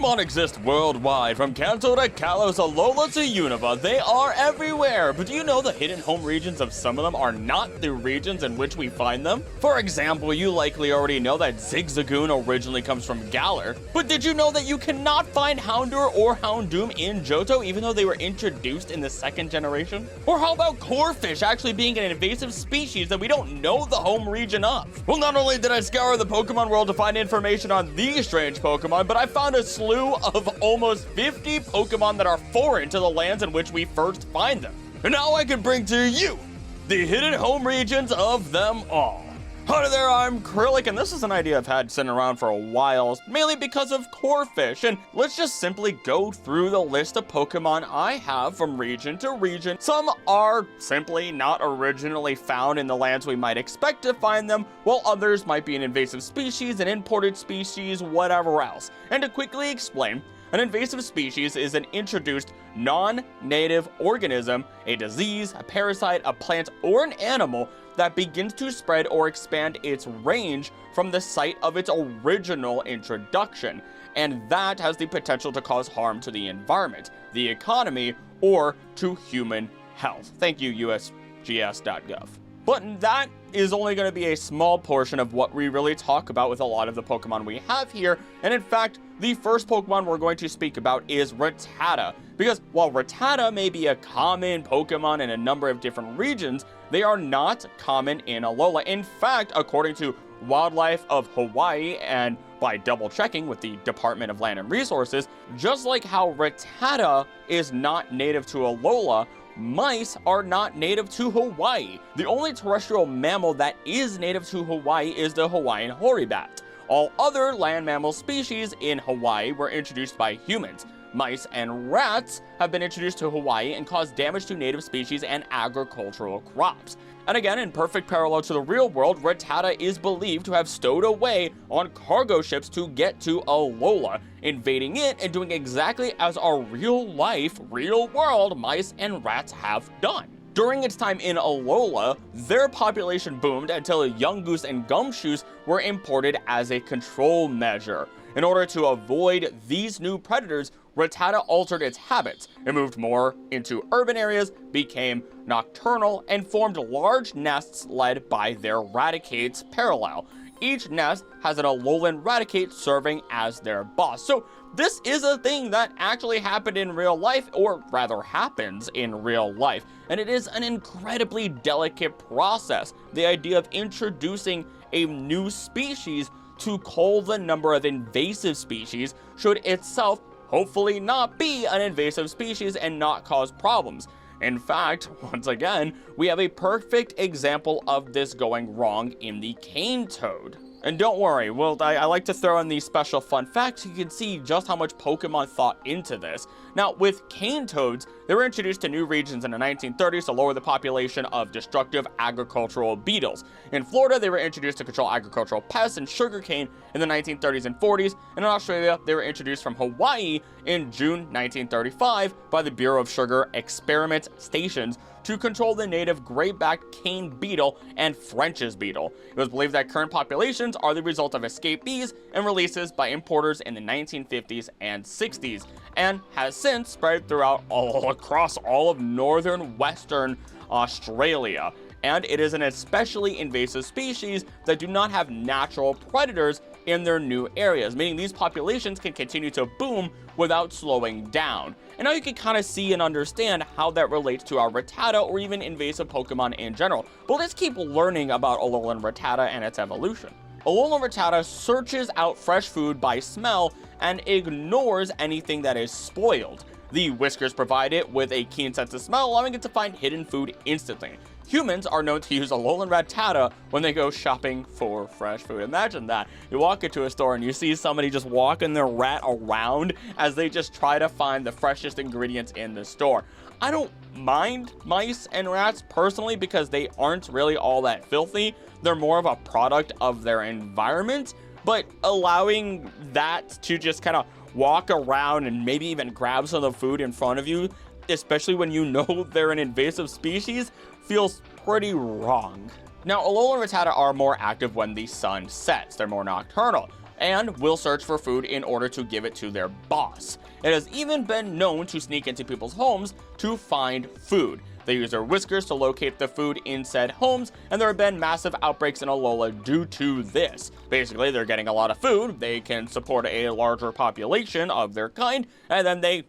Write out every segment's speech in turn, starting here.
Pokemon exist worldwide, from Kanto to Kalos, Alola to Unova. They are everywhere, but do you know the hidden home regions of some of them are not the regions in which we find them? For example, you likely already know that Zigzagoon originally comes from Galar, but did you know that you cannot find Houndour or Houndoom in Johto, even though they were introduced in the second generation? Or how about Corphish actually being an invasive species that we don't know the home region of? Well, not only did I scour the Pokemon world to find information on these strange Pokemon, but I found a slew of almost 50 Pokemon that are foreign to the lands in which we first find them. And now I can bring to you the hidden home regions of them all. Hi there, I'm Krillic, and this is an idea I've had sitting around for a while, mainly because of Corphish, and let's just simply go through the list of Pokemon I have from region to region. Some are simply not originally found in the lands we might expect to find them, while others might be an invasive species, an imported species, whatever else. And to quickly explain, an invasive species is an introduced non-native organism, a disease, a parasite, a plant, or an animal that begins to spread or expand its range from the site of its original introduction, and that has the potential to cause harm to the environment, the economy, or to human health. Thank you, USGS.gov. But that is only going to be a small portion of what we really talk about with a lot of the Pokemon we have here, and in fact, the first Pokemon we're going to speak about is Rattata, because while Rattata may be a common Pokemon in a number of different regions, they are not common in Alola. In fact, according to Wildlife of Hawaii, and by double checking with the Department of Land and Resources, just like how Rattata is not native to Alola, mice are not native to Hawaii. The only terrestrial mammal that is native to Hawaii is the Hawaiian hoary bat. All other land mammal species in Hawaii were introduced by humans. Mice and rats have been introduced to Hawaii and caused damage to native species and agricultural crops. And again, in perfect parallel to the real world, Rattata is believed to have stowed away on cargo ships to get to Alola, invading it and doing exactly as our real-life, real-world mice and rats have done. During its time in Alola, their population boomed until Yungoos and Gumshoos were imported as a control measure. In order to avoid these new predators, Rattata altered its habits. It moved more into urban areas, became nocturnal, and formed large nests led by their Raticates parallel. Each nest has an Alolan Raticate serving as their boss. So this is a thing that actually happened in real life, or rather happens in real life. And it is an incredibly delicate process. The idea of introducing a new species to cull the number of invasive species should itself hopefully not be an invasive species and not cause problems. In fact, once again, we have a perfect example of this going wrong in the cane toad. And don't worry, well, I like to throw in these special fun facts so you can see just how much Pokemon thought into this. Now, with cane toads, they were introduced to new regions in the 1930s to lower the population of destructive agricultural beetles. In Florida, they were introduced to control agricultural pests and sugarcane in the 1930s and 40s, and in Australia, they were introduced from Hawaii in June 1935 by the Bureau of Sugar Experiment Stations to control the native gray-backed cane beetle and French's beetle. It was believed that current populations are the result of escapees and releases by importers in the 1950s and 60s, and has since spread throughout across all of northern western Australia. And it is an especially invasive species that do not have natural predators in their new areas, meaning these populations can continue to boom without slowing down. And now you can kind of see and understand how that relates to our Rattata or even invasive Pokemon in general. But let's keep learning about Alolan Rattata and its evolution. Alolan Rattata searches out fresh food by smell and ignores anything that is spoiled. The whiskers provide it with a keen sense of smell, allowing it to find hidden food instantly. Humans are known to use Alolan Rattata when they go shopping for fresh food. Imagine that. You walk into a store and you see somebody just walking their rat around as they just try to find the freshest ingredients in the store. I don't mind mice and rats personally because they aren't really all that filthy. They're more of a product of their environment, but allowing that to just kind of walk around and maybe even grab some of the food in front of you, especially when you know they're an invasive species, feels pretty wrong. Now, Alolan Rattata are more active when the sun sets. They're more nocturnal. and will search for food in order to give it to their boss. It has even been known to sneak into people's homes to find food. They use their whiskers to locate the food in said homes, and there have been massive outbreaks in Alola due to this. Basically, they're getting a lot of food, they can support a larger population of their kind, and then they,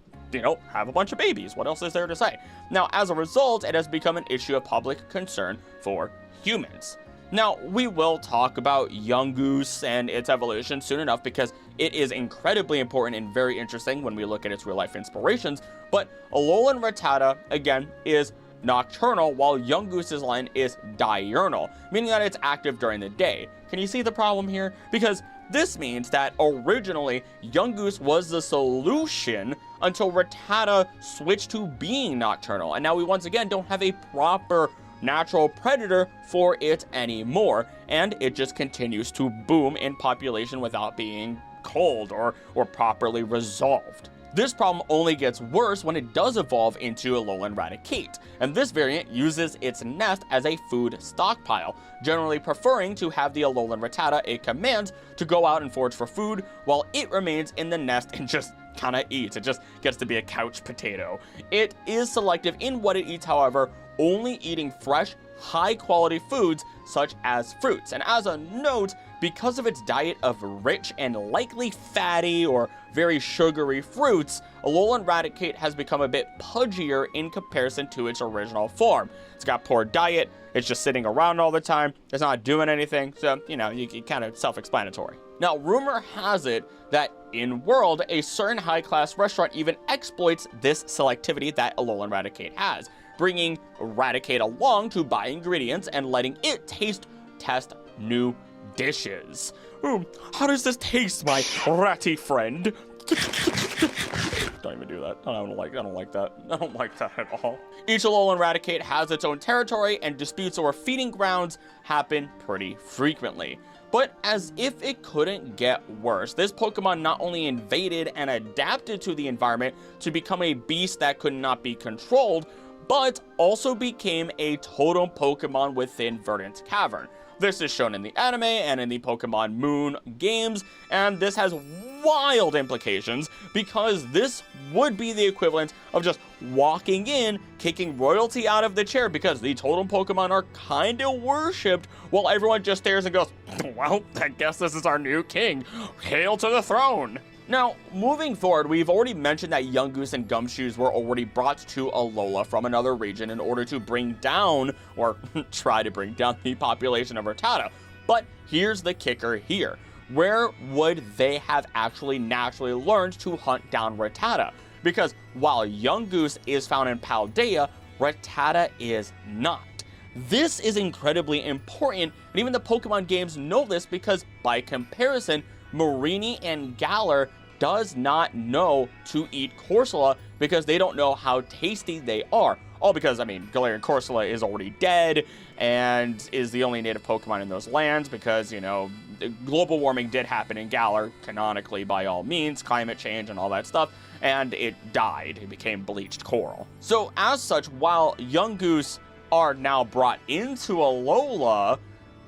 have a bunch of babies. What else is there to say? Now, as a result, it has become an issue of public concern for humans. Now, we will talk about Yungoos and its evolution soon enough because it is incredibly important and very interesting when we look at its real-life inspirations, but Alolan Rattata, again, is nocturnal, while Yungoos' line is diurnal, meaning that it's active during the day. Can you see the problem here? Because this means that originally, Yungoos was the solution until Rattata switched to being nocturnal, and now we once again don't have a proper natural predator for it anymore, and it just continues to boom in population without being culled or properly resolved. This problem only gets worse when it does evolve into Alolan Raticate, and this variant uses its nest as a food stockpile, generally preferring to have the Alolan Rattata a command to go out and forage for food while it remains in the nest and just kinda eats. It just gets to be a couch potato. It is selective in what it eats, however, only eating fresh, high-quality foods such as fruits. And as a note, because of its diet of rich and likely fatty or very sugary fruits, Alolan Raticate has become a bit pudgier in comparison to its original form. It's got poor diet, it's just sitting around all the time, it's not doing anything, so, you kind of self-explanatory. Now, rumor has it that in World, a certain high-class restaurant even exploits this selectivity that Alolan Raticate has, bringing Raticate along to buy ingredients and letting it test new dishes. How does this taste, my ratty friend? Don't even do that. I don't like that. I don't like that at all. Each Alolan Raticate has its own territory, and disputes over feeding grounds happen pretty frequently. But as if it couldn't get worse, this Pokemon not only invaded and adapted to the environment to become a beast that could not be controlled, but also became a totem Pokemon within Verdant Cavern. This is shown in the anime and in the Pokemon Moon games, and this has wild implications because this would be the equivalent of just walking in, kicking royalty out of the chair because the totem Pokemon are kinda worshipped while everyone just stares and goes, well, I guess this is our new king. Hail to the throne. Now, moving forward, we've already mentioned that Yungoos and Gumshoos were already brought to Alola from another region in order to bring down, or try to bring down, the population of Rattata. But here's the kicker here. Where would they have actually naturally learned to hunt down Rattata? Because while Yungoos is found in Paldea, Rattata is not. This is incredibly important, and even the Pokemon games know this because, by comparison, Marini and Galar does not know to eat Corsola because they don't know how tasty they are. All because, Galarian Corsola is already dead and is the only native Pokemon in those lands because, global warming did happen in Galar, canonically by all means, climate change and all that stuff, and it died. It became bleached coral. So as such, while Yungoos are now brought into Alola,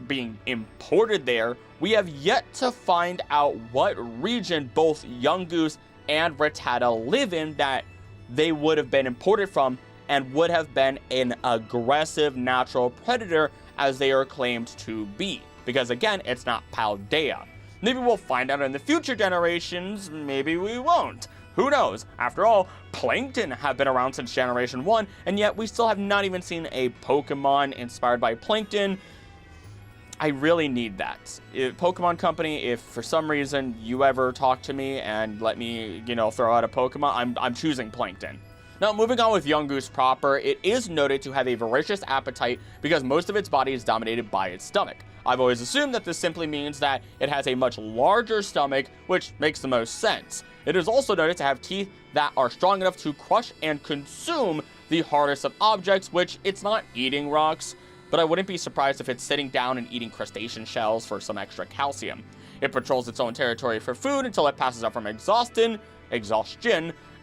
being imported there, we have yet to find out what region both Yungoos and Rattata live in that they would have been imported from and would have been an aggressive natural predator as they are claimed to be. Because again, it's not Paldea. Maybe we'll find out in the future generations, maybe we won't. Who knows? After all, Plankton have been around since Generation 1, and yet we still have not even seen a Pokemon inspired by Plankton. I really need that. Pokemon Company, if for some reason you ever talk to me and let me, throw out a Pokemon, I'm choosing Plankton. Now, moving on with Yungoos proper, it is noted to have a voracious appetite because most of its body is dominated by its stomach. I've always assumed that this simply means that it has a much larger stomach, which makes the most sense. It is also noted to have teeth that are strong enough to crush and consume the hardest of objects, which it's not eating rocks, but I wouldn't be surprised if it's sitting down and eating crustacean shells for some extra calcium. It patrols its own territory for food until it passes out from exhaustion,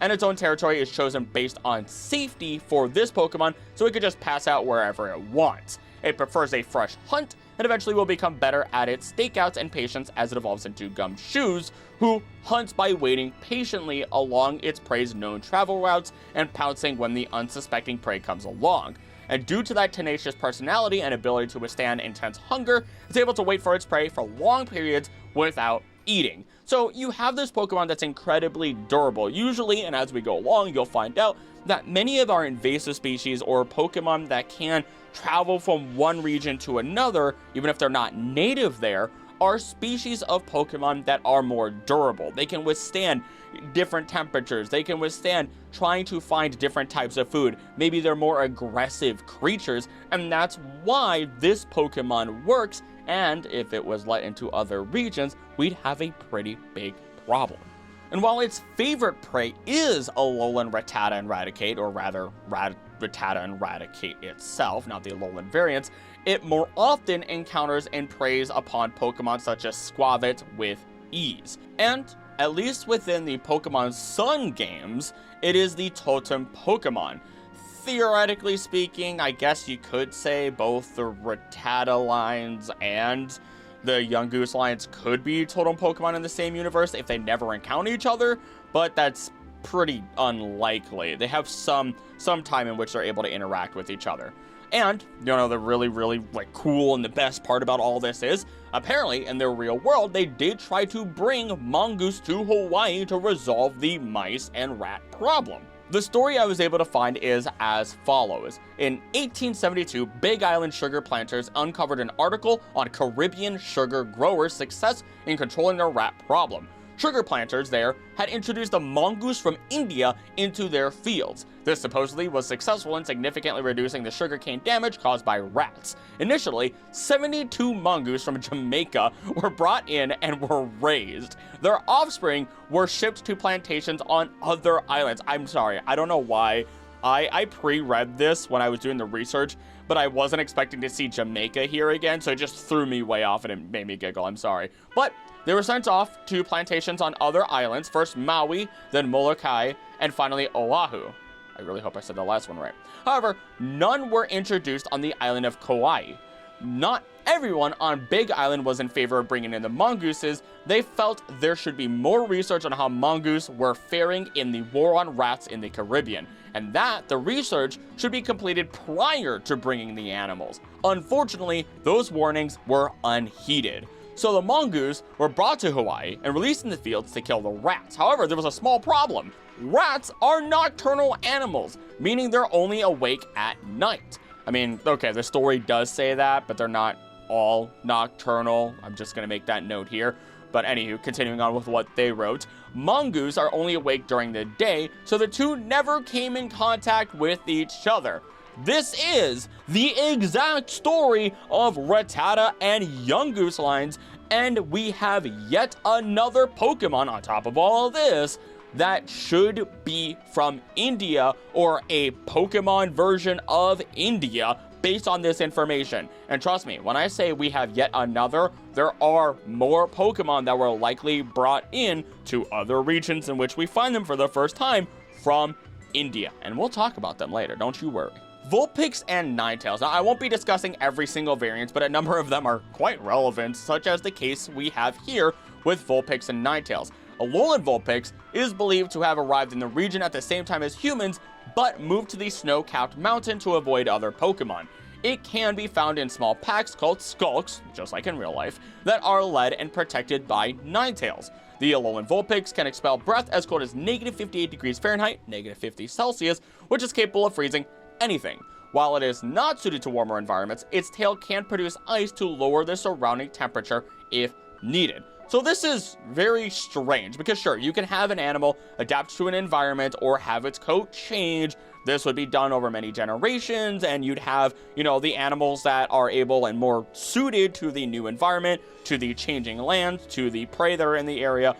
and its own territory is chosen based on safety for this Pokemon, so it could just pass out wherever it wants. It prefers a fresh hunt and eventually will become better at its stakeouts and patience as it evolves into Gumshoos, who hunts by waiting patiently along its prey's known travel routes and pouncing when the unsuspecting prey comes along. And due to that tenacious personality and ability to withstand intense hunger, it's able to wait for its prey for long periods without eating. So you have this Pokemon that's incredibly durable. Usually, and as we go along, you'll find out that many of our invasive species or Pokemon that can travel from one region to another, even if they're not native there, are species of Pokemon that are more durable. They can withstand different temperatures. They can withstand trying to find different types of food. Maybe they're more aggressive creatures, and that's why this Pokemon works, and if it was let into other regions, we'd have a pretty big problem. And while its favorite prey is Alolan Rattata and Raticate, or rather Rattata and Raticate itself, not the Alolan variants, it more often encounters and preys upon Pokemon such as Squavit with ease. And at least within the Pokemon Sun games, it is the totem Pokemon. Theoretically speaking, I guess you could say both the Rattata lines and the Yungoos lines could be totem Pokemon in the same universe if they never encounter each other, but that's pretty unlikely. They have some time in which they're able to interact with each other. And, you know, the really cool and the best part about all this is, apparently, in their real world, they did try to bring mongoose to Hawaii to resolve the mice and rat problem. The story I was able to find is as follows. In 1872, Big Island sugar planters uncovered an article on Caribbean sugar growers' success in controlling their rat problem. Sugar planters there had introduced a mongoose from India into their fields. This supposedly was successful in significantly reducing the sugarcane damage caused by rats. Initially, 72 mongoose from Jamaica were brought in and were raised. Their offspring were shipped to plantations on other islands. I'm sorry, I don't know why. I pre-read this when I was doing the research, but I wasn't expecting to see Jamaica here again, so it just threw me way off and it made me giggle, I'm sorry. But they were sent off to plantations on other islands, first Maui, then Molokai, and finally Oahu. I really hope I said the last one right. However, none were introduced on the island of Kauai. Not everyone on Big Island was in favor of bringing in the mongooses. They felt there should be more research on how mongoose were faring in the war on rats in the Caribbean, and that the research should be completed prior to bringing the animals. Unfortunately, those warnings were unheeded. So the mongoose were brought to Hawaii and released in the fields to kill the rats. However, there was a small problem. Rats are nocturnal animals, meaning they're only awake at night. I mean, okay, the story does say that, but they're not all nocturnal. I'm just going to make that note here. But anywho, continuing on with what they wrote, mongoose are only awake during the day, so the two never came in contact with each other. This is the exact story of Rattata and Yungoos lines, and we have yet another Pokemon on top of all of this that should be from India, or a Pokemon version of India, based on this information. And trust me, when I say we have yet another, there are more Pokemon that were likely brought in to other regions in which we find them for the first time from India. And we'll talk about them later, don't you worry. Vulpix and Ninetales. Now, I won't be discussing every single variant, but a number of them are quite relevant, such as the case we have here with Vulpix and Ninetales. Alolan Vulpix is believed to have arrived in the region at the same time as humans, but moved to the snow-capped mountain to avoid other Pokemon. It can be found in small packs called skulks, just like in real life, that are led and protected by Ninetales. The Alolan Vulpix can expel breath as cold as negative 58 degrees Fahrenheit, negative 50 Celsius, which is capable of freezing anything. While it is not suited to warmer environments, its tail can produce ice to lower the surrounding temperature if needed. So this is very strange, because sure, you can have an animal adapt to an environment or have its coat change. This would be done over many generations, and you'd have, you know, the animals that are able and more suited to the new environment, to the changing land, to the prey that are in the area,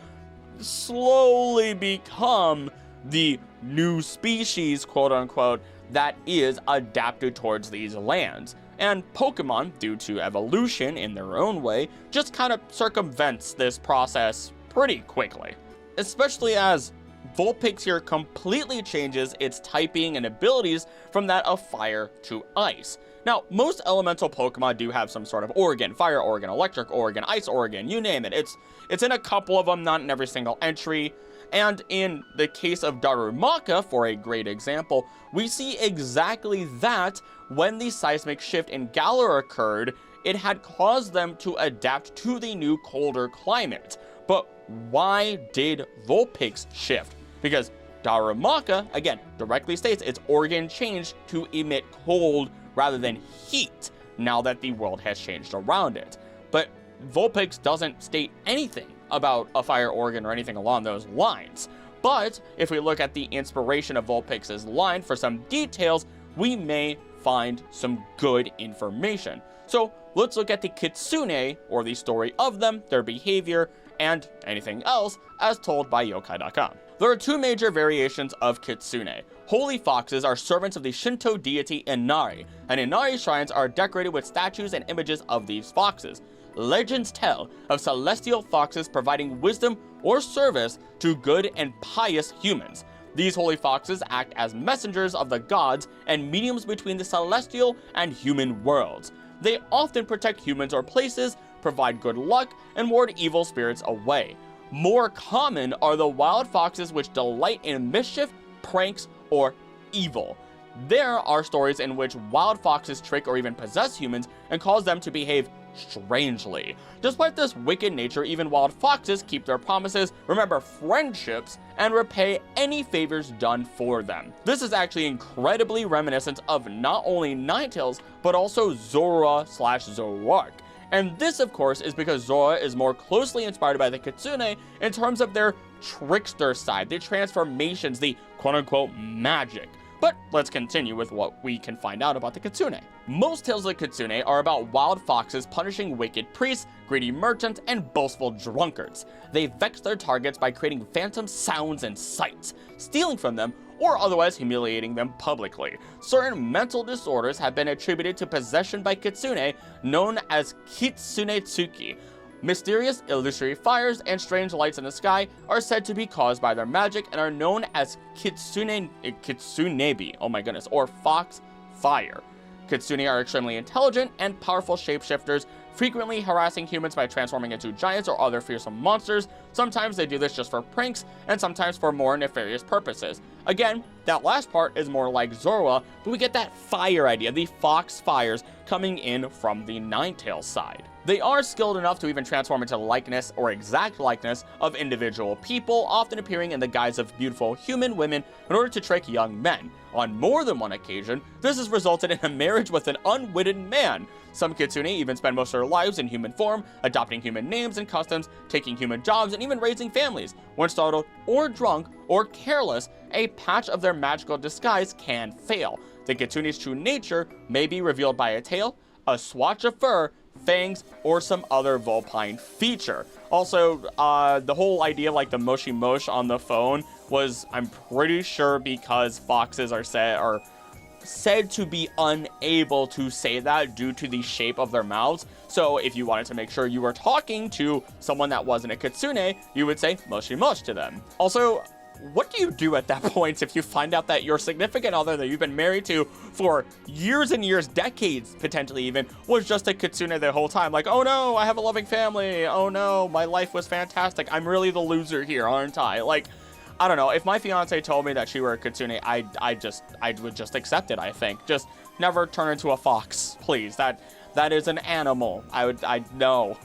slowly become the new species, quote unquote, that is adapted towards these lands. And Pokemon, due to evolution in their own way, just kind of circumvents this process pretty quickly. Especially as Vulpix here completely changes its typing and abilities from that of fire to ice. Now, most elemental Pokemon do have some sort of organ, fire organ, electric organ, ice organ, you name it. It's in a couple of them, not in every single entry. And in the case of Darumaka, for a great example, we see exactly that when the seismic shift in Galar occurred, it had caused them to adapt to the new colder climate. But why did Vulpix shift? Because Darumaka, again, directly states its organ changed to emit cold rather than heat, now that the world has changed around it. But Vulpix doesn't state anything about a fire organ or anything along those lines. But if we look at the inspiration of Vulpix's line for some details, we may find some good information. So let's look at the Kitsune, or the story of them, their behavior, and anything else as told by Yokai.com. There are two major variations of Kitsune. Holy foxes are servants of the Shinto deity Inari, and Inari shrines are decorated with statues and images of these foxes. Legends tell of celestial foxes providing wisdom or service to good and pious humans. These holy foxes act as messengers of the gods and mediums between the celestial and human worlds. They often protect humans or places, provide good luck, and ward evil spirits away. More common are the wild foxes, which delight in mischief, pranks, or evil. There are stories in which wild foxes trick or even possess humans and cause them to behave strangely. Despite this wicked nature, even wild foxes keep their promises, remember friendships, and repay any favors done for them. This is actually incredibly reminiscent of not only Ninetales, but also Zorua/Zoruark. And this, of course, is because Zorua is more closely inspired by the Kitsune in terms of their trickster side, the transformations, the quote-unquote magic. But let's continue with what we can find out about the Kitsune. Most tales of the Kitsune are about wild foxes punishing wicked priests, greedy merchants, and boastful drunkards. They vex their targets by creating phantom sounds and sights, stealing from them, or otherwise humiliating them publicly. Certain mental disorders have been attributed to possession by Kitsune, known as Kitsunetsuki. Mysterious illusory fires and strange lights in the sky are said to be caused by their magic and are known as Kitsunebi, oh my goodness, or fox fire. Kitsune are extremely intelligent and powerful shapeshifters, frequently harassing humans by transforming into giants or other fearsome monsters. Sometimes they do this just for pranks, and sometimes for more nefarious purposes. Again, that last part is more like Zorua, but we get that fire idea, the fox fires, coming in from the Ninetales side. They are skilled enough to even transform into likeness or exact likeness of individual people, often appearing in the guise of beautiful human women in order to trick young men. On more than one occasion, this has resulted in a marriage with an unwitted man. Some Kitsune even spend most of their lives in human form, adopting human names and customs, taking human jobs, and even raising families. When startled or drunk or careless, a patch of their magical disguise can fail. The Kitsune's true nature may be revealed by a tail, a swatch of fur, fangs, or some other vulpine feature. Also, the whole idea of like the Moshi Mosh on the phone was, I'm pretty sure, because foxes are said to be unable to say that due to the shape of their mouths. So if you wanted to make sure you were talking to someone that wasn't a Kitsune, you would say Moshi Mosh to them. Also, what do you do at that point if you find out that your significant other that you've been married to for years and years, decades potentially even, was just a Kitsune the whole time? Like, oh no, I have a loving family. Oh no, my life was fantastic. I'm really the loser here, aren't I? Like, I don't know. If my fiance told me that she were a Kitsune, I would just accept it, I think. Just never turn into a fox, please. That is an animal. No.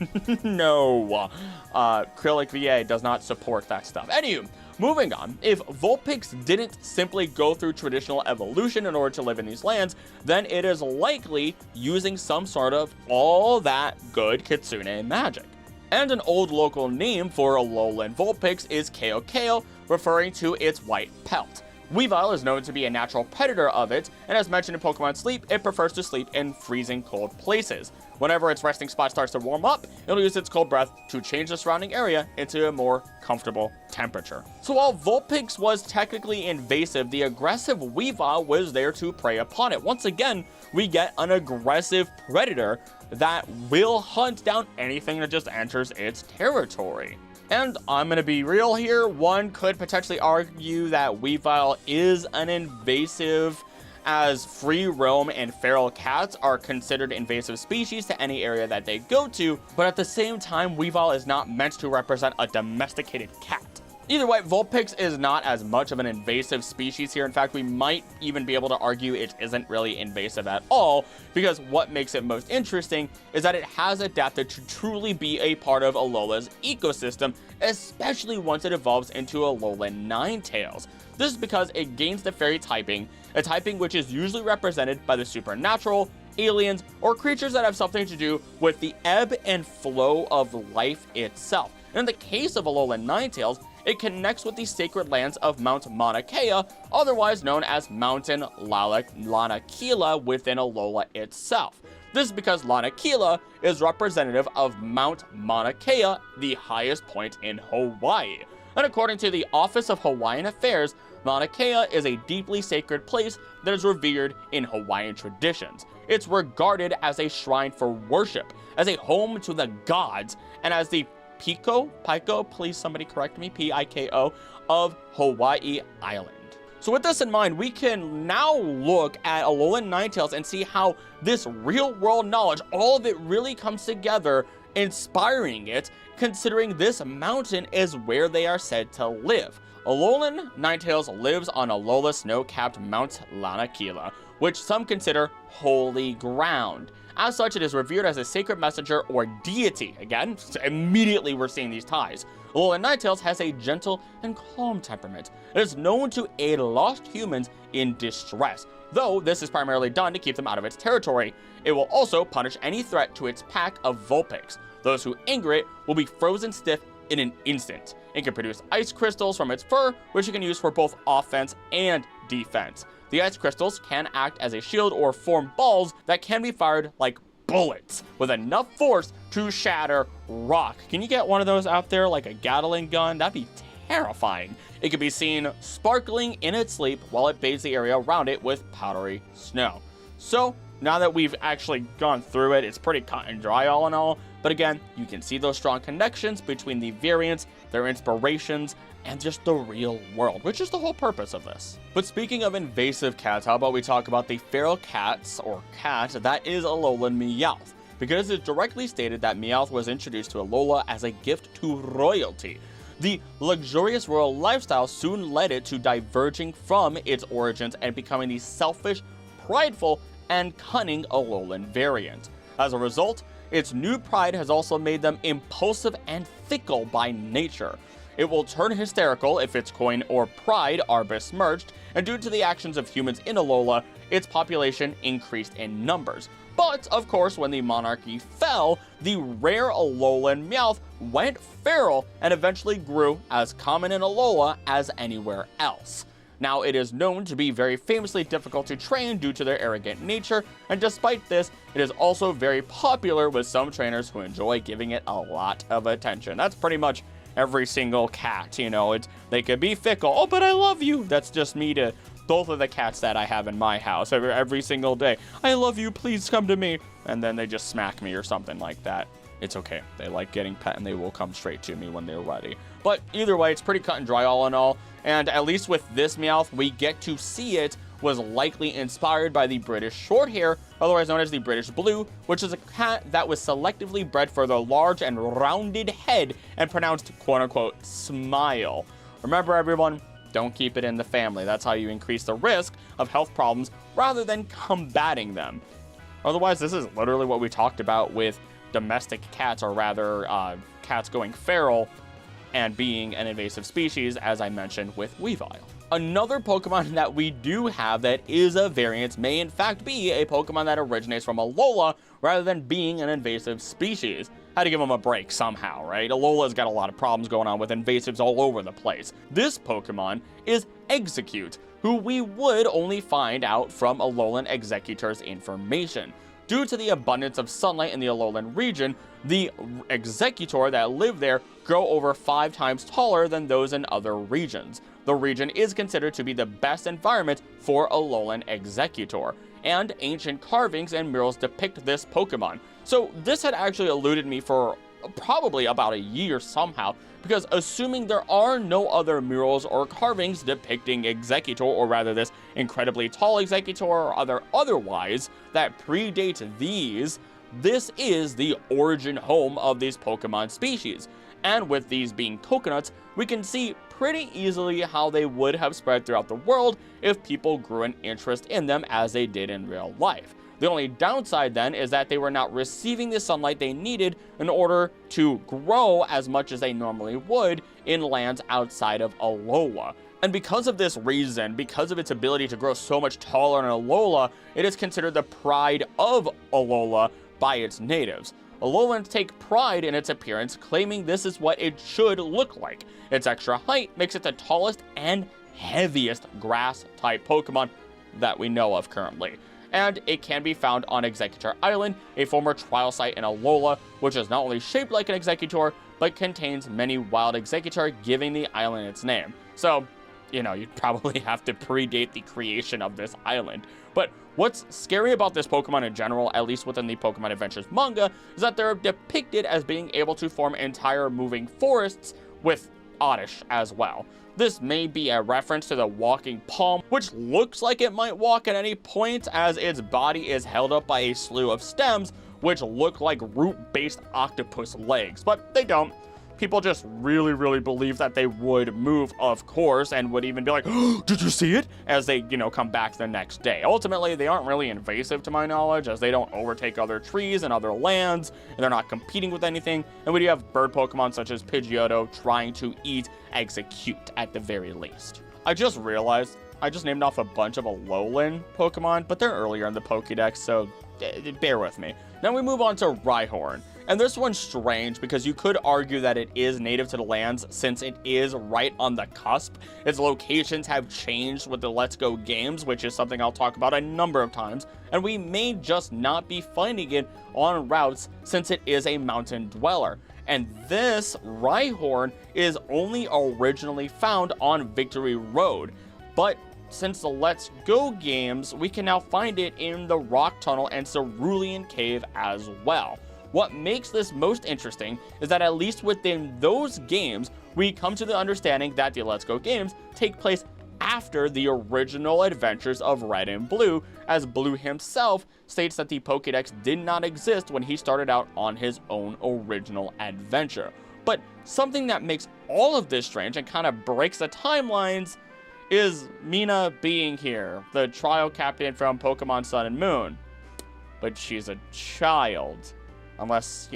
No. Acrylic VA does not support that stuff. Anywho, moving on, if Vulpix didn't simply go through traditional evolution in order to live in these lands, then it is likely using some sort of all that good Kitsune magic. And an old local name for Alolan Vulpix is Keo, referring to its white pelt. Weavile is known to be a natural predator of it, and as mentioned in Pokemon Sleep, it prefers to sleep in freezing cold places. Whenever its resting spot starts to warm up, it'll use its cold breath to change the surrounding area into a more comfortable temperature. So while Vulpix was technically invasive, the aggressive Weavile was there to prey upon it. Once again, we get an aggressive predator that will hunt down anything that just enters its territory. And I'm going to be real here, one could potentially argue that Weavile is an invasive as free roam and feral cats are considered invasive species to any area that they go to, but at the same time, Weavile is not meant to represent a domesticated cat. Either way, Vulpix is not as much of an invasive species here. In fact, we might even be able to argue it isn't really invasive at all, because what makes it most interesting is that it has adapted to truly be a part of Alola's ecosystem, especially once it evolves into Alolan Ninetales. This is because it gains the fairy typing, a typing which is usually represented by the supernatural, aliens, or creatures that have something to do with the ebb and flow of life itself. And in the case of Alolan Ninetales, it connects with the sacred lands of Mount Mauna Kea, otherwise known as Mountain Lanakila within Alola itself. This is because Lanakila is representative of Mount Mauna Kea, the highest point in Hawaii. And according to the Office of Hawaiian Affairs, Mauna Kea is a deeply sacred place that is revered in Hawaiian traditions. It's regarded as a shrine for worship, as a home to the gods, and as the Piko, please somebody correct me, P-I-K-O, of Hawaii Island. So with this in mind, we can now look at Alolan Ninetales and see how this real-world knowledge, all of it really comes together, inspiring it, considering this mountain is where they are said to live. Alolan Ninetales lives on Alola snow-capped Mount Lanakila, which some consider holy ground. As such, it is revered as a sacred messenger or deity. Again, immediately we're seeing these ties. Alolan Ninetales has a gentle and calm temperament. It is known to aid lost humans in distress, though this is primarily done to keep them out of its territory. It will also punish any threat to its pack of Vulpix. Those who anger it will be frozen stiff in an instant. It can produce ice crystals from its fur, which it can use for both offense and defense. The ice crystals can act as a shield or form balls that can be fired like bullets with enough force to shatter rock. Can you get one of those out there, like a Gatling gun? That'd be terrifying. It can be seen sparkling in its sleep while it bathes the area around it with powdery snow. So now that we've actually gone through it, it's pretty cut and dry all in all. But again, you can see those strong connections between the variants, their inspirations, and just the real world, which is the whole purpose of this. But speaking of invasive cats, how about we talk about the feral cats, or cat, that is Alolan Meowth. Because it's directly stated that Meowth was introduced to Alola as a gift to royalty. The luxurious royal lifestyle soon led it to diverging from its origins and becoming the selfish, prideful, and cunning Alolan variant. As a result, its new pride has also made them impulsive and fickle by nature. It will turn hysterical if its coin or pride are besmirched, and due to the actions of humans in Alola, its population increased in numbers. But, of course, when the monarchy fell, the rare Alolan Meowth went feral and eventually grew as common in Alola as anywhere else. Now, it is known to be very famously difficult to train due to their arrogant nature, and despite this, it is also very popular with some trainers who enjoy giving it a lot of attention. That's pretty much every single cat, you know, they could be fickle. Oh, but I love you. That's just me to both of the cats that I have in my house every single day. I love you, please come to me. And then they just smack me or something like that. It's okay. They like getting pet and they will come straight to me when they're ready. But either way, it's pretty cut and dry all in all. And at least with this Meowth, we get to see it was likely inspired by the British Shorthair, otherwise known as the British Blue, which is a cat that was selectively bred for the large and rounded head and pronounced quote-unquote smile. Remember everyone, don't keep it in the family. That's how you increase the risk of health problems rather than combating them. Otherwise, this is literally what we talked about with domestic cats, or rather cats going feral and being an invasive species, as I mentioned with Weavile. Another Pokemon that we do have that is a variant may in fact be a Pokemon that originates from Alola rather than being an invasive species. Had to give them a break somehow, right? Alola's got a lot of problems going on with invasives all over the place. This Pokemon is Exeggute, who we would only find out from Alolan Exeggutor's information. Due to the abundance of sunlight in the Alolan region, the Exeggutor that live there grow over 5 times taller than those in other regions. The region is considered to be the best environment for Alolan Exeggutor, and ancient carvings and murals depict this Pokemon. So this had actually eluded me for probably about a year somehow, because assuming there are no other murals or carvings depicting Exeggutor, or rather this incredibly tall Exeggutor or otherwise, that predate these, this is the origin home of these Pokemon species. And with these being coconuts, we can see pretty easily how they would have spread throughout the world if people grew an interest in them as they did in real life. The only downside then is that they were not receiving the sunlight they needed in order to grow as much as they normally would in lands outside of Alola. And because of this reason, because of its ability to grow so much taller than Alola, it is considered the pride of Alola by its natives. Alolans take pride in its appearance, claiming this is what it should look like. Its extra height makes it the tallest and heaviest grass-type Pokemon that we know of currently. And it can be found on Exeggutor Island, a former trial site in Alola, which is not only shaped like an Exeggutor, but contains many wild Exeggutor, giving the island its name. So, you know, you'd probably have to predate the creation of this island. But what's scary about this Pokemon in general, at least within the Pokemon Adventures manga, is that they're depicted as being able to form entire moving forests with Oddish as well. This may be a reference to the walking palm, which looks like it might walk at any point, as its body is held up by a slew of stems, which look like root-based octopus legs, but they don't. People just really believe that they would move, of course, and would even be like, oh, did you see it? As they, come back the next day. Ultimately, they aren't really invasive to my knowledge, as they don't overtake other trees and other lands, and they're not competing with anything. And we do have bird Pokemon such as Pidgeotto trying to eat Exeggute at the very least. I just realized I just named off a bunch of Alolan Pokemon, but they're earlier in the Pokédex, so bear with me. Now we move on to Rhyhorn. And this one's strange because you could argue that it is native to the lands since it is right on the cusp. Its locations have changed with the Let's Go games, which is something I'll talk about a number of times, and we may just not be finding it on routes since it is a mountain dweller. And this Rhyhorn is only originally found on Victory Road, but since the Let's Go games, we can now find it in the Rock Tunnel and Cerulean Cave as well. What makes this most interesting is that at least within those games, we come to the understanding that the Let's Go games take place after the original adventures of Red and Blue, as Blue himself states that the Pokédex did not exist when he started out on his own original adventure. But something that makes all of this strange and kind of breaks the timelines is Mina being here, the trial captain from Pokemon Sun and Moon. But she's a child. Unless,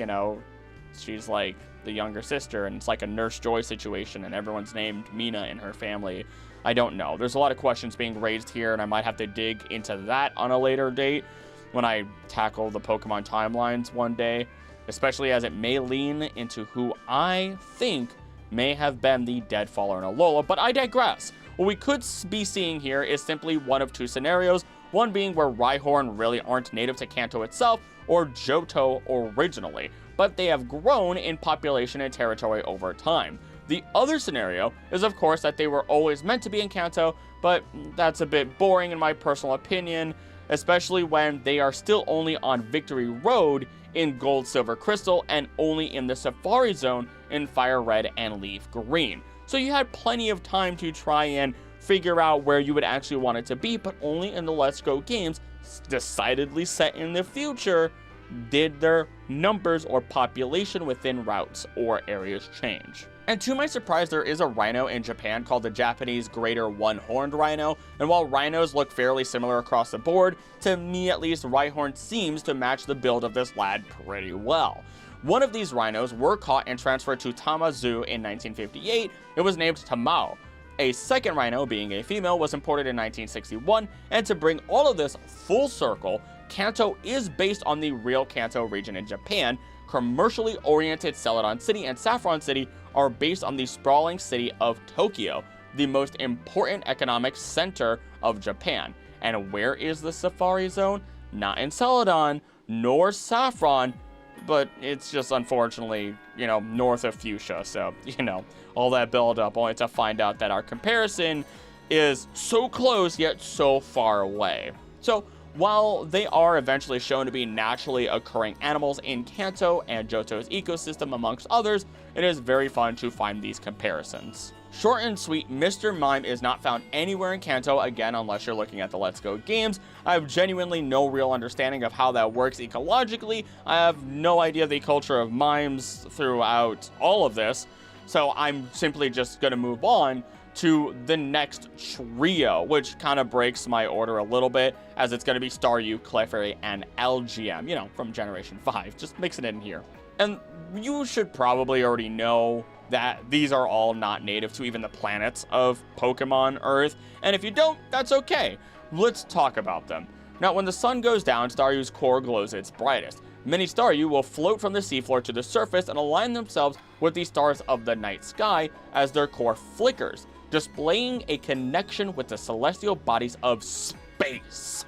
she's like the younger sister and it's like a Nurse Joy situation and everyone's named Mina in her family. I don't know. There's a lot of questions being raised here, and I might have to dig into that on a later date when I tackle the Pokemon timelines one day, especially as it may lean into who I think may have been the Deadfaller in Alola, but I digress. What we could be seeing here is simply one of two scenarios, one being where Rhyhorn really aren't native to Kanto itself, or Johto originally, but they have grown in population and territory over time. The other scenario is, of course, that they were always meant to be in Kanto, but that's a bit boring in my personal opinion, especially when they are still only on Victory Road in Gold, Silver, Crystal, and only in the Safari Zone in Fire Red and Leaf Green. So you had plenty of time to try and figure out where you would actually want it to be, but only in the Let's Go games, decidedly set in the future, did their numbers or population within routes or areas change. And to my surprise, there is a rhino in Japan called the Japanese Greater One-Horned Rhino, and while rhinos look fairly similar across the board, to me at least, Rhyhorn seems to match the build of this lad pretty well. One of these rhinos were caught and transferred to Tama Zoo in 1958. It was named Tamao. A second rhino, being a female, was imported in 1961, and to bring all of this full circle, Kanto is based on the real Kanto region in Japan. Commercially oriented Celadon City and Saffron City are based on the sprawling city of Tokyo, the most important economic center of Japan. And where is the Safari Zone? Not in Celadon, nor Saffron, but it's just unfortunately, north of Fuchsia. So, all that build up only to find out that our comparison is so close yet so far away. So While they are eventually shown to be naturally occurring animals in Kanto and Johto's ecosystem amongst others, it is very fun to find these comparisons. Short and sweet, Mr. Mime is not found anywhere in Kanto, again, unless you're looking at the Let's Go games. I have genuinely no real understanding of how that works ecologically. I have no idea the culture of mimes throughout all of this, so I'm simply just going to move on to the next trio, which kind of breaks my order a little bit, as it's going to be Staryu, Clefairy, and LGM, you know, from Generation 5, just mixing it in here. And you should probably already know that these are all not native to even the planets of Pokemon Earth, and if you don't, that's okay. Let's talk about them. Now, when the sun goes down, Staryu's core glows its brightest. Many Staryu will float from the seafloor to the surface and align themselves with the stars of the night sky as their core flickers, displaying a connection with the celestial bodies of space.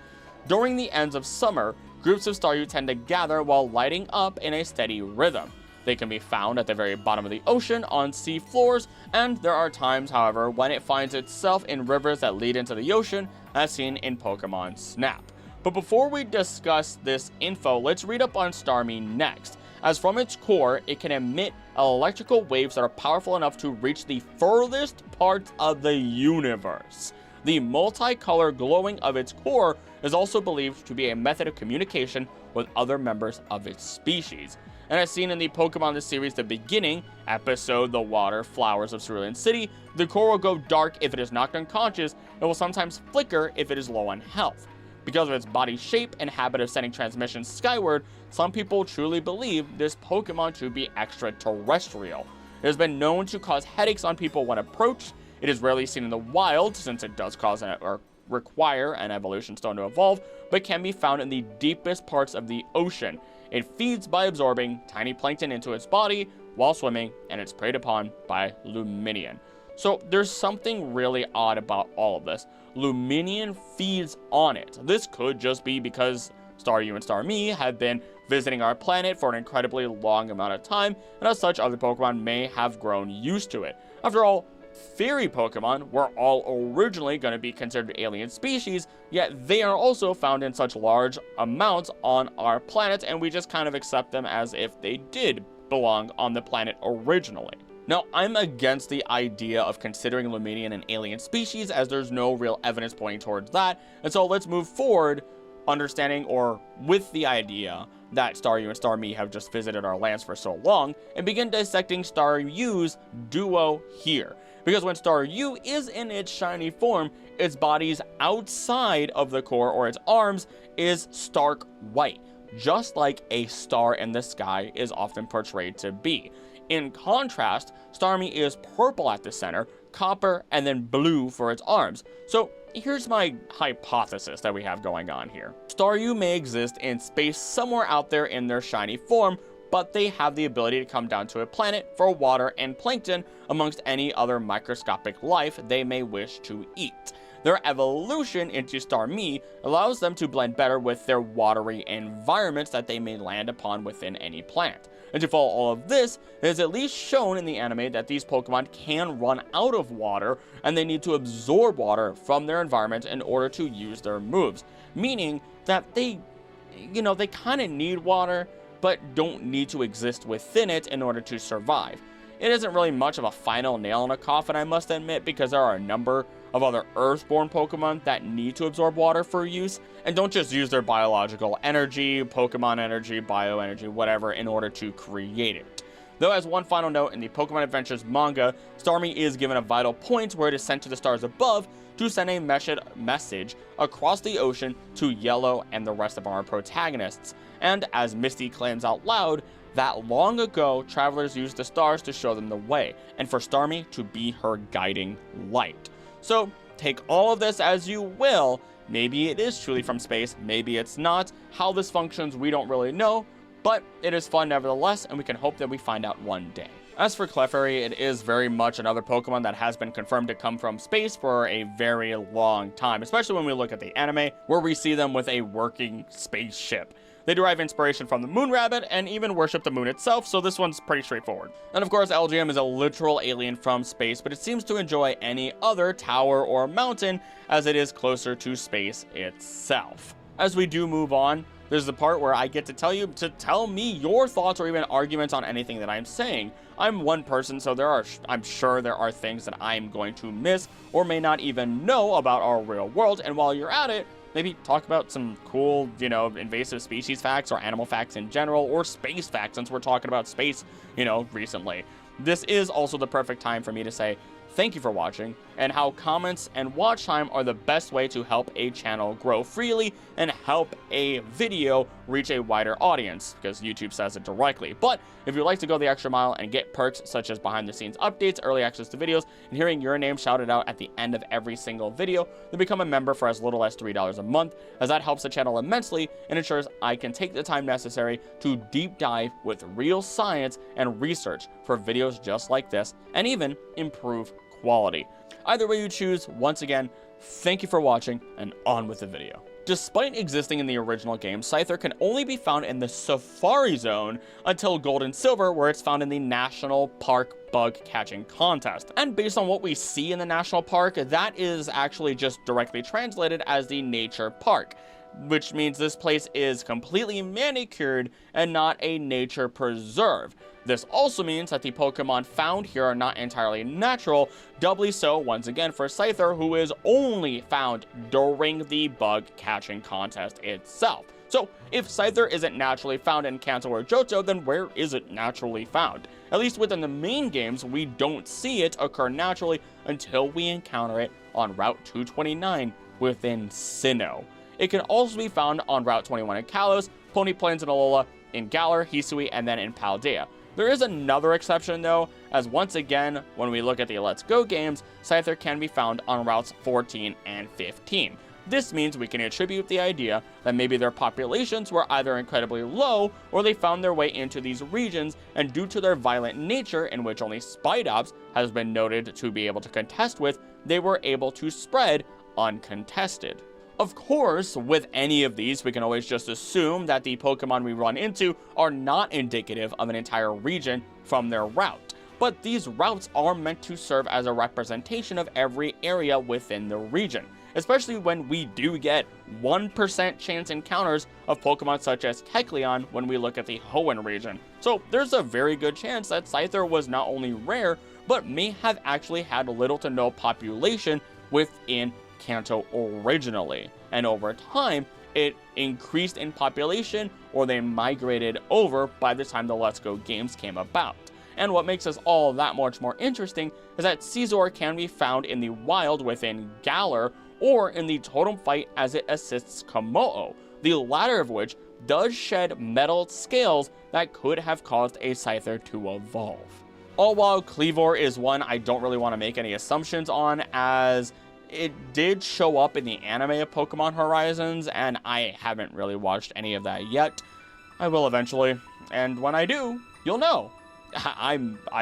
During the ends of summer, groups of Staryu tend to gather while lighting up in a steady rhythm. They can be found at the very bottom of the ocean, on sea floors, and there are times, however, when it finds itself in rivers that lead into the ocean, as seen in Pokemon Snap. But before we discuss this info, let's read up on Starmie next, as from its core, it can emit electrical waves that are powerful enough to reach the furthest parts of the universe. The multicolor glowing of its core is also believed to be a method of communication with other members of its species. And as seen in the Pokemon the series The Beginning episode, The Water Flowers of Cerulean City, the core will go dark if it is knocked unconscious, and will sometimes flicker if it is low on health. Because of its body shape and habit of sending transmissions skyward, some people truly believe this Pokemon to be extraterrestrial. It has been known to cause headaches on people when approached. It is rarely seen in the wild, since it does cause or require an evolution stone to evolve, but can be found in the deepest parts of the ocean. It feeds by absorbing tiny plankton into its body while swimming, and it's preyed upon by Lumineon. So there's something really odd about all of this. Lumineon feeds on it. This could just be because Staryu and Starmie have been visiting our planet for an incredibly long amount of time, and as such, other Pokemon may have grown used to it. After all, fairy Pokemon were all originally going to be considered alien species, yet they are also found in such large amounts on our planet, and we just kind of accept them as if they did belong on the planet originally. Now, I'm against the idea of considering Lumineon an alien species, as there's no real evidence pointing towards that, and so let's move forward understanding or with the idea that Staryu and Starmie have just visited our lands for so long, and begin dissecting Staryu's duo here. Because when Staryu is in its shiny form, its body's outside of the core, or its arms, is stark white, just like a star in the sky is often portrayed to be. In contrast, Starmie is purple at the center, copper, and then blue for its arms. So here's my hypothesis that we have going on here. Staryu may exist in space somewhere out there in their shiny form, but they have the ability to come down to a planet for water and plankton amongst any other microscopic life they may wish to eat. Their evolution into Starmie allows them to blend better with their watery environments that they may land upon within any plant. And to follow all of this, it is at least shown in the anime that these Pokemon can run out of water, and they need to absorb water from their environment in order to use their moves. Meaning that they kind of need water, but don't need to exist within it in order to survive. It isn't really much of a final nail in a coffin, I must admit, because there are a number of other Earthborn Pokemon that need to absorb water for use, and don't just use their biological energy, Pokemon energy, bioenergy, whatever, in order to create it. Though, as one final note, in the Pokemon Adventures manga, Starmie is given a vital point where it is sent to the stars above to send a message across the ocean to Yellow and the rest of our protagonists. And as Misty claims out loud, that long ago, travelers used the stars to show them the way, and for Starmie to be her guiding light. So, take all of this as you will. Maybe it is truly from space, maybe it's not. How this functions, we don't really know, but it is fun nevertheless, and we can hope that we find out one day. As for Clefairy, it is very much another Pokemon that has been confirmed to come from space for a very long time, especially when we look at the anime, where we see them with a working spaceship. They derive inspiration from the moon rabbit and even worship the moon itself, so this one's pretty straightforward. And of course, LGM is a literal alien from space, but it seems to enjoy any other tower or mountain as it is closer to space itself. As we do move on, there's the part where I get to tell you to tell me your thoughts or even arguments on anything that I'm saying. I'm one person, so I'm sure there are things that I'm going to miss or may not even know about our real world, and while you're at it, maybe talk about some cool, invasive species facts or animal facts in general, or space facts, since we're talking about space, recently. This is also the perfect time for me to say thank you for watching, and how comments and watch time are the best way to help a channel grow freely and help a video reach a wider audience, because YouTube says it directly. But if you'd like to go the extra mile and get perks such as behind the scenes updates, early access to videos, and hearing your name shouted out at the end of every single video, then become a member for as little as $3 a month, as that helps the channel immensely and ensures I can take the time necessary to deep dive with real science and research for videos just like this, and even improve quality. Either way you choose, once again, thank you for watching, and on with the video. Despite existing in the original game, Scyther can only be found in the Safari Zone until Gold and Silver, where it's found in the National Park Bug Catching Contest. And based on what we see in the National Park, that is actually just directly translated as the Nature Park, which means this place is completely manicured and not a nature preserve. This also means that the Pokemon found here are not entirely natural, doubly so once again for Scyther, who is only found during the bug catching contest itself. So if Scyther isn't naturally found in Kanto or Johto, then where is it naturally found? At least within the main games, we don't see it occur naturally until we encounter it on Route 229 within Sinnoh. It can also be found on Route 21 in Kalos, Pony Plains and Alola, in Galar, Hisui, and then in Paldea. There is another exception though, as once again, when we look at the Let's Go games, Scyther can be found on routes 14 and 15. This means we can attribute the idea that maybe their populations were either incredibly low, or they found their way into these regions, and due to their violent nature, in which only Spidops has been noted to be able to contest with, they were able to spread uncontested. Of course, with any of these, we can always just assume that the Pokemon we run into are not indicative of an entire region from their route. But these routes are meant to serve as a representation of every area within the region, especially when we do get 1% chance encounters of Pokemon such as Kecleon when we look at the Hoenn region. So there's a very good chance that Scyther was not only rare, but may have actually had little to no population within Kanto originally, and over time it increased in population, or they migrated over by the time the Let's Go games came about. And what makes this all that much more interesting is that Scizor can be found in the wild within Galar, or in the Totem Fight as it assists Kommo-o, the latter of which does shed metal scales that could have caused a Scyther to evolve. All while Kleavor is one I don't really want to make any assumptions on, as it did show up in the anime of Pokemon Horizons, and I haven't really watched any of that yet. I will eventually, and when I do, you'll know.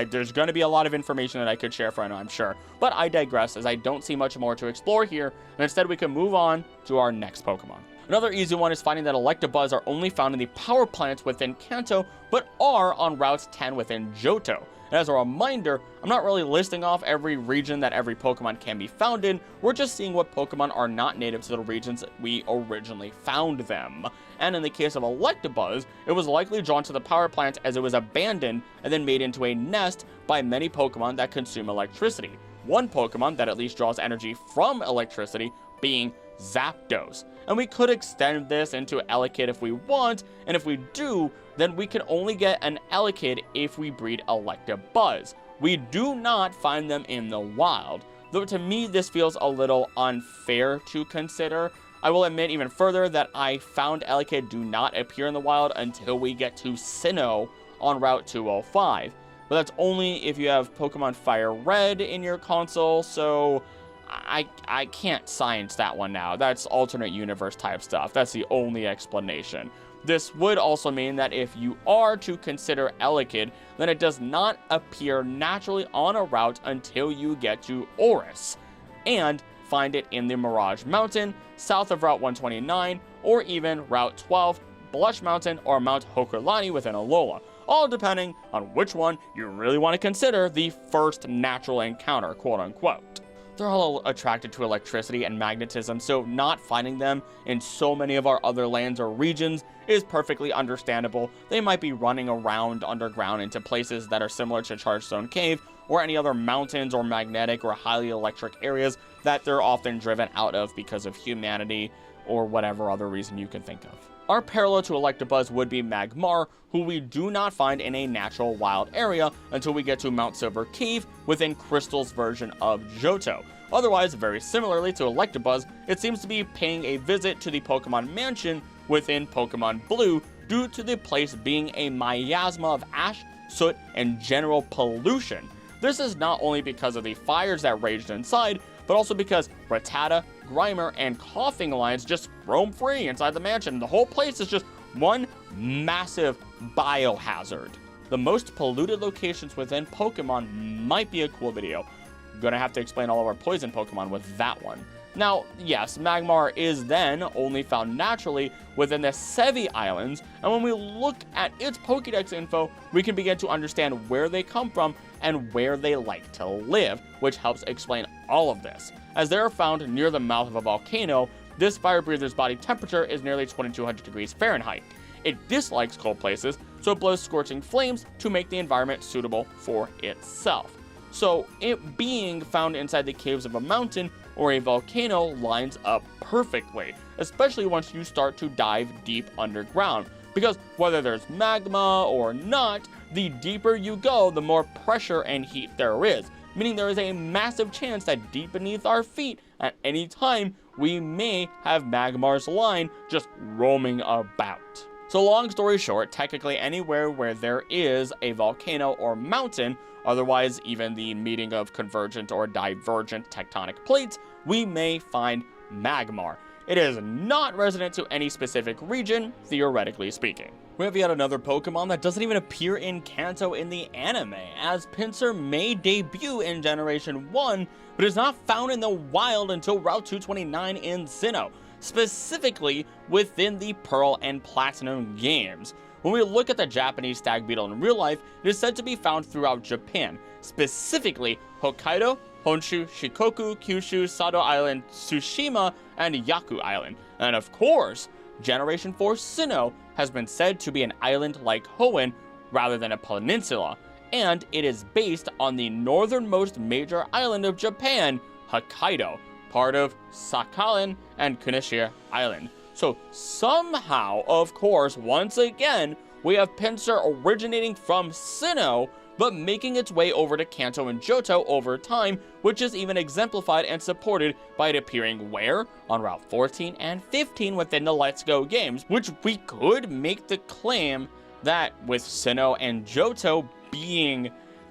There's going to be a lot of information that I could share for it, I'm sure, but I digress, as I don't see much more to explore here, and instead we can move on to our next Pokemon. Another easy one is finding that Electabuzz are only found in the power plants within Kanto, but are on routes 10 within Johto. And as a reminder, I'm not really listing off every region that every Pokemon can be found in, we're just seeing what Pokemon are not native to the regions that we originally found them. And in the case of Electabuzz, it was likely drawn to the power plant as it was abandoned and then made into a nest by many Pokemon that consume electricity. One Pokemon that at least draws energy from electricity being Zapdos. And we could extend this into Elekid if we want, and if we do, then we can only get an Elekid if we breed Electabuzz. We do not find them in the wild, though to me this feels a little unfair to consider. I will admit even further that I found Elekid do not appear in the wild until we get to Sinnoh on Route 205. But that's only if you have Pokemon Fire Red in your console, so I can't science that one now. That's alternate universe type stuff. That's the only explanation. This would also mean that if you are to consider Elekid, then it does not appear naturally on a route until you get to Oris, and find it in the Mirage Mountain, south of Route 129, or even Route 12, Blush Mountain, or Mount Hokurlani within Alola, all depending on which one you really want to consider the first natural encounter, quote unquote. they're all attracted to electricity and magnetism, so not finding them in so many of our other lands or regions is perfectly understandable. They might be running around underground into places that are similar to Chargestone Cave, or any other mountains or magnetic or highly electric areas that they're often driven out of because of humanity or whatever other reason you can think of. Our parallel to Electabuzz would be Magmar, who we do not find in a natural wild area until we get to Mount Silver Cave within Crystal's version of Johto. Otherwise, very similarly to Electabuzz, it seems to be paying a visit to the Pokemon Mansion within Pokemon Blue due to the place being a miasma of ash, soot, and general pollution. This is not only because of the fires that raged inside, but also because Rattata, Grimer, and Coughing Lions just roam free inside the mansion. The whole place is just one massive biohazard. The most polluted locations within Pokemon might be a cool video. I'm gonna have to explain all of our poison Pokemon with that one. Now, yes, Magmar is then only found naturally within the Sevi Islands, and when we look at its Pokédex info, we can begin to understand where they come from and where they like to live, which helps explain all of this. As they are found near the mouth of a volcano, this fire breather's body temperature is nearly 2200 degrees Fahrenheit. It dislikes cold places, so it blows scorching flames to make the environment suitable for itself. So it being found inside the caves of a mountain or a volcano lines up perfectly, especially once you start to dive deep underground, because whether there's magma or not, the deeper you go, the more pressure and heat there is, meaning there is a massive chance that deep beneath our feet at any time, we may have Magmar's line just roaming about. So long story short, technically anywhere where there is a volcano or mountain, otherwise even the meeting of convergent or divergent tectonic plates, we may find Magmar. It is not resident to any specific region, theoretically speaking. We have yet another Pokemon that doesn't even appear in Kanto in the anime, as Pinsir may debut in Generation 1, but is not found in the wild until Route 229 in Sinnoh, specifically within the Pearl and Platinum games. When we look at the Japanese stag beetle in real life, it is said to be found throughout Japan, specifically Hokkaido, Honshu, Shikoku, Kyushu, Sado Island, Tsushima, and Yaku Island. And of course, Generation 4 Sinnoh has been said to be an island like Hoenn rather than a peninsula, and it is based on the northernmost major island of Japan, Hokkaido, part of Sakhalin and Kunisha Island. So somehow, of course, once again, we have Pinsir originating from Sinnoh, but making its way over to Kanto and Johto over time, which is even exemplified and supported by it appearing where? On Route 14 and 15 within the Let's Go games, which we could make the claim that with Sinnoh and Johto being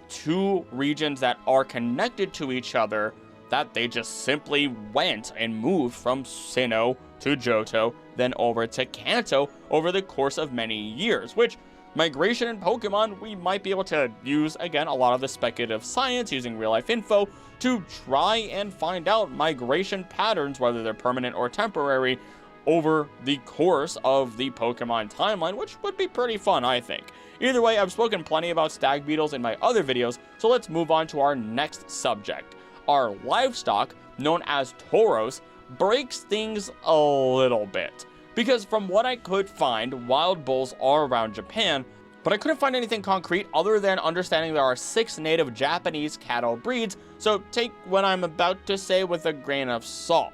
two regions that are connected to each other, that they just simply went and moved from Sinnoh to Johto, then over to Kanto over the course of many years, which migration in Pokemon, we might be able to use, again, a lot of the speculative science using real-life info to try and find out migration patterns, whether they're permanent or temporary, over the course of the Pokemon timeline, which would be pretty fun, I think. Either way, I've spoken plenty about stag beetles in my other videos, so let's move on to our next subject. Our livestock, known as Tauros, breaks things a little bit, because from what I could find, wild bulls are around Japan, but I couldn't find anything concrete other than understanding there are 6 native Japanese cattle breeds, so take what I'm about to say with a grain of salt.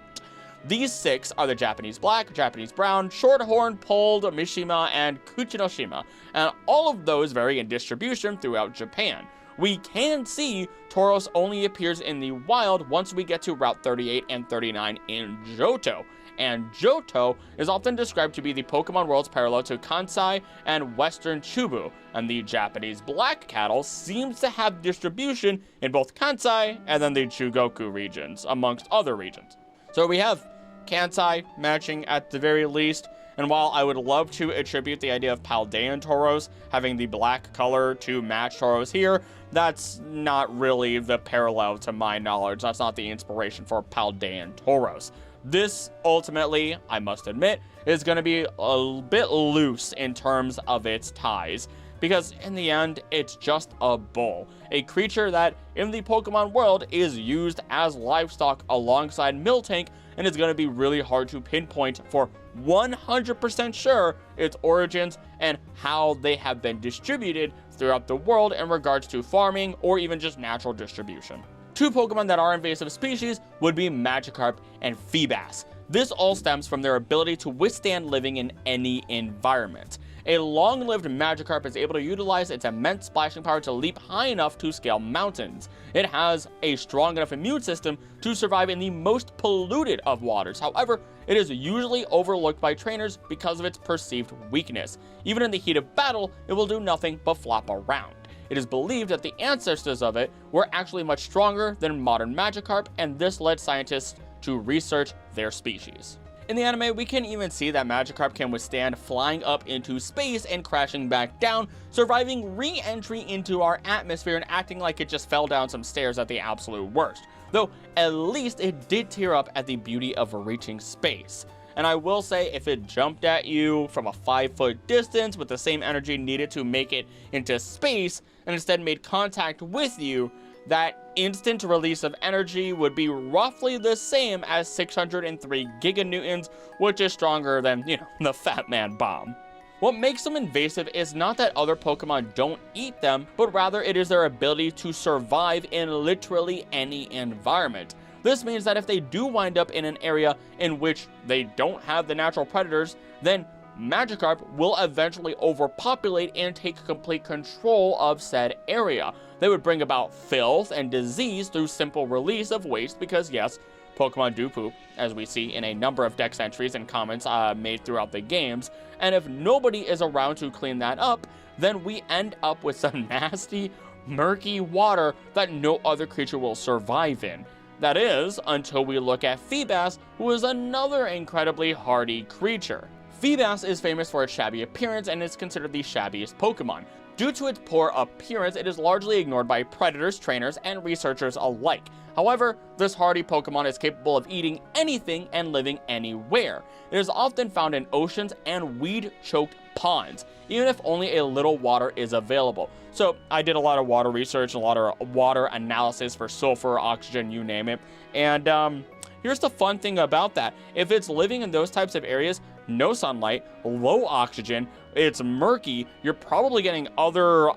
These 6 are the Japanese Black, Japanese Brown, Shorthorn, Polled, Mishima, and Kuchinoshima, and all of those vary in distribution throughout Japan. We can see Tauros only appears in the wild once we get to Route 38 and 39 in Johto, and Johto is often described to be the Pokemon world's parallel to Kansai and Western Chubu, and the Japanese black cattle seems to have distribution in both Kansai and then the Chugoku regions, amongst other regions. So we have Kansai matching at the very least, and while I would love to attribute the idea of Paldean Tauros having the black color to match Tauros here, that's not really the parallel to my knowledge. That's not the inspiration for Paldean Tauros. This, ultimately, I must admit, is going to be a bit loose in terms of its ties, because in the end, it's just a bull, a creature that in the Pokemon world is used as livestock alongside Miltank, and it's going to be really hard to pinpoint for 100% sure its origins and how they have been distributed throughout the world in regards to farming or even just natural distribution. Two Pokemon that are invasive species would be Magikarp and Feebas. This all stems from their ability to withstand living in any environment. A long-lived Magikarp is able to utilize its immense splashing power to leap high enough to scale mountains. It has a strong enough immune system to survive in the most polluted of waters. However, it is usually overlooked by trainers because of its perceived weakness. Even in the heat of battle, it will do nothing but flop around. It is believed that the ancestors of it were actually much stronger than modern Magikarp, and this led scientists to research their species. In the anime, we can even see that Magikarp can withstand flying up into space and crashing back down, surviving re-entry into our atmosphere and acting like it just fell down some stairs at the absolute worst. Though, at least it did tear up at the beauty of reaching space. And I will say, if it jumped at you from a 5-foot distance with the same energy needed to make it into space, and instead made contact with you, that instant release of energy would be roughly the same as 603 giganewtons, which is stronger than, the Fat Man Bomb. What makes them invasive is not that other Pokemon don't eat them, but rather it is their ability to survive in literally any environment. This means that if they do wind up in an area in which they don't have the natural predators, then Magikarp will eventually overpopulate and take complete control of said area. They would bring about filth and disease through simple release of waste because, yes, Pokemon do poop, as we see in a number of dex entries and comments made throughout the games, and if nobody is around to clean that up, then we end up with some nasty, murky water that no other creature will survive in. That is, until we look at Feebas, who is another incredibly hardy creature. Feebas is famous for its shabby appearance and is considered the shabbiest Pokemon. Due to its poor appearance, it is largely ignored by predators, trainers, and researchers alike. However, this hardy Pokemon is capable of eating anything and living anywhere. It is often found in oceans and weed-choked ponds, even if only a little water is available. So I did a lot of water research, a lot of water analysis for sulfur, oxygen, you name it. And here's the fun thing about that. If it's living in those types of areas, no sunlight, low oxygen, it's murky, you're probably getting other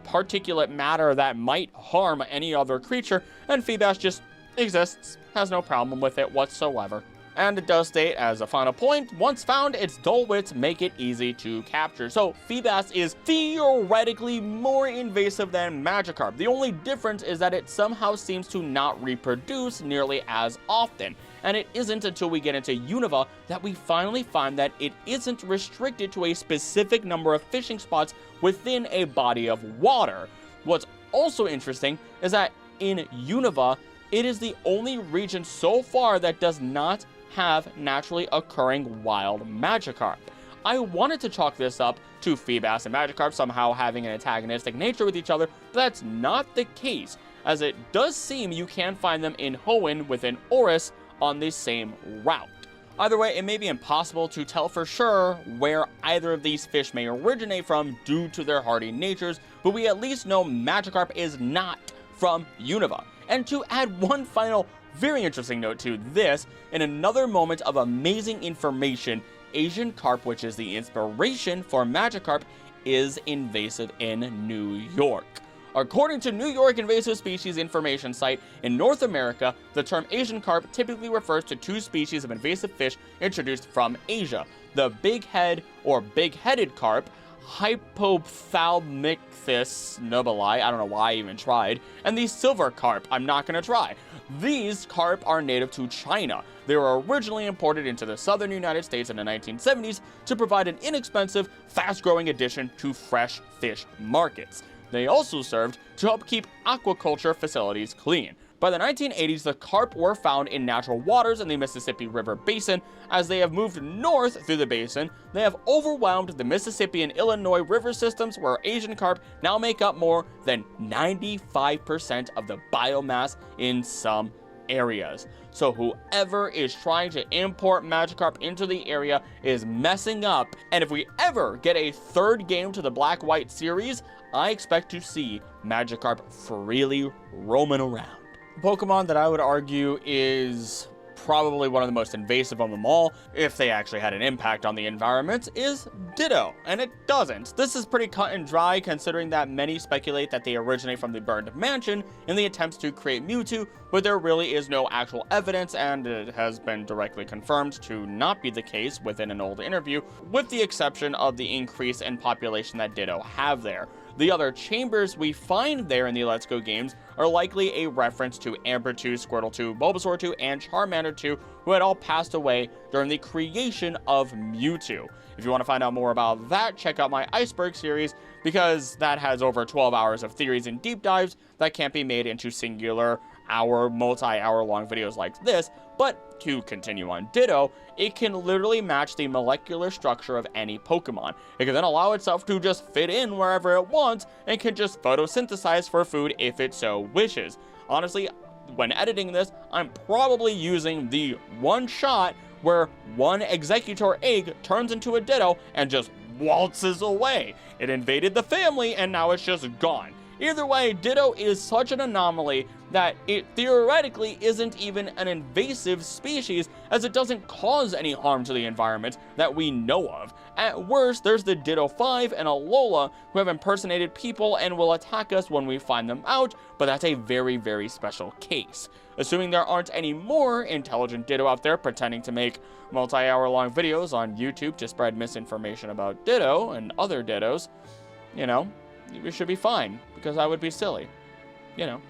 particulate matter that might harm any other creature, and Feebas just exists, has no problem with it whatsoever. And it does state, as a final point, once found, its dull wits make it easy to capture. So Feebas is theoretically more invasive than Magikarp. The only difference is that it somehow seems to not reproduce nearly as often. And it isn't until we get into Unova that we finally find that it isn't restricted to a specific number of fishing spots within a body of water. What's also interesting is that in Unova, it is the only region so far that does not have naturally occurring wild Magikarp. I wanted to chalk this up to Feebas and Magikarp somehow having an antagonistic nature with each other, but that's not the case, as it does seem you can find them in Hoenn within Oris on the same route. Either way, it may be impossible to tell for sure where either of these fish may originate from due to their hardy natures, but we at least know Magikarp is not from Unova. And to add one final very interesting note to this, in another moment of amazing information, Asian Carp, which is the inspiration for Magikarp, is invasive in New York. According to New York Invasive Species Information Site, in North America, the term Asian carp typically refers to two species of invasive fish introduced from Asia: the big-head or big-headed carp, Hypophthalmicthis nobili, I don't know why I even tried, and the silver carp, I'm not going to try. These carp are native to China. They were originally imported into the southern United States in the 1970s to provide an inexpensive, fast-growing addition to fresh fish markets. They also served to help keep aquaculture facilities clean. By the 1980s, the carp were found in natural waters in the Mississippi River Basin. As they have moved north through the basin, they have overwhelmed the Mississippi and Illinois river systems, where Asian carp now make up more than 95% of the biomass in some areas. So whoever is trying to import Magikarp into the area is messing up, and if we ever get a third game to the Black-White series, I expect to see Magikarp freely roaming around. Pokemon that I would argue is probably one of the most invasive of them all, if they actually had an impact on the environment, is Ditto, and it doesn't. This is pretty cut and dry, considering that many speculate that they originate from the burned mansion in the attempts to create Mewtwo, but there really is no actual evidence, and it has been directly confirmed to not be the case within an old interview, with the exception of the increase in population that Ditto have there. The other chambers we find there in the Let's Go games are likely a reference to Amber 2, Squirtle 2, Bulbasaur 2, and Charmander 2, who had all passed away during the creation of Mewtwo. If you want to find out more about that, check out my Iceberg series, because that has over 12 hours of theories and deep dives that can't be made into singular multi-hour long videos like this. But to continue on Ditto, it can literally match the molecular structure of any Pokemon. It can then allow itself to just fit in wherever it wants, and can just photosynthesize for food if it so wishes. Honestly, when editing this, I'm probably using the one shot where one Exeggutor egg turns into a Ditto and just waltzes away. It invaded the family and now it's just gone. Either way, Ditto is such an anomaly that it theoretically isn't even an invasive species, as it doesn't cause any harm to the environment that we know of. At worst, there's the Ditto 5 and Alola, who have impersonated people and will attack us when we find them out, but that's a very, very special case. Assuming there aren't any more intelligent Ditto out there pretending to make multi-hour long videos on YouTube to spread misinformation about Ditto and other Dittos, you know, we should be fine, because I would be silly, you know.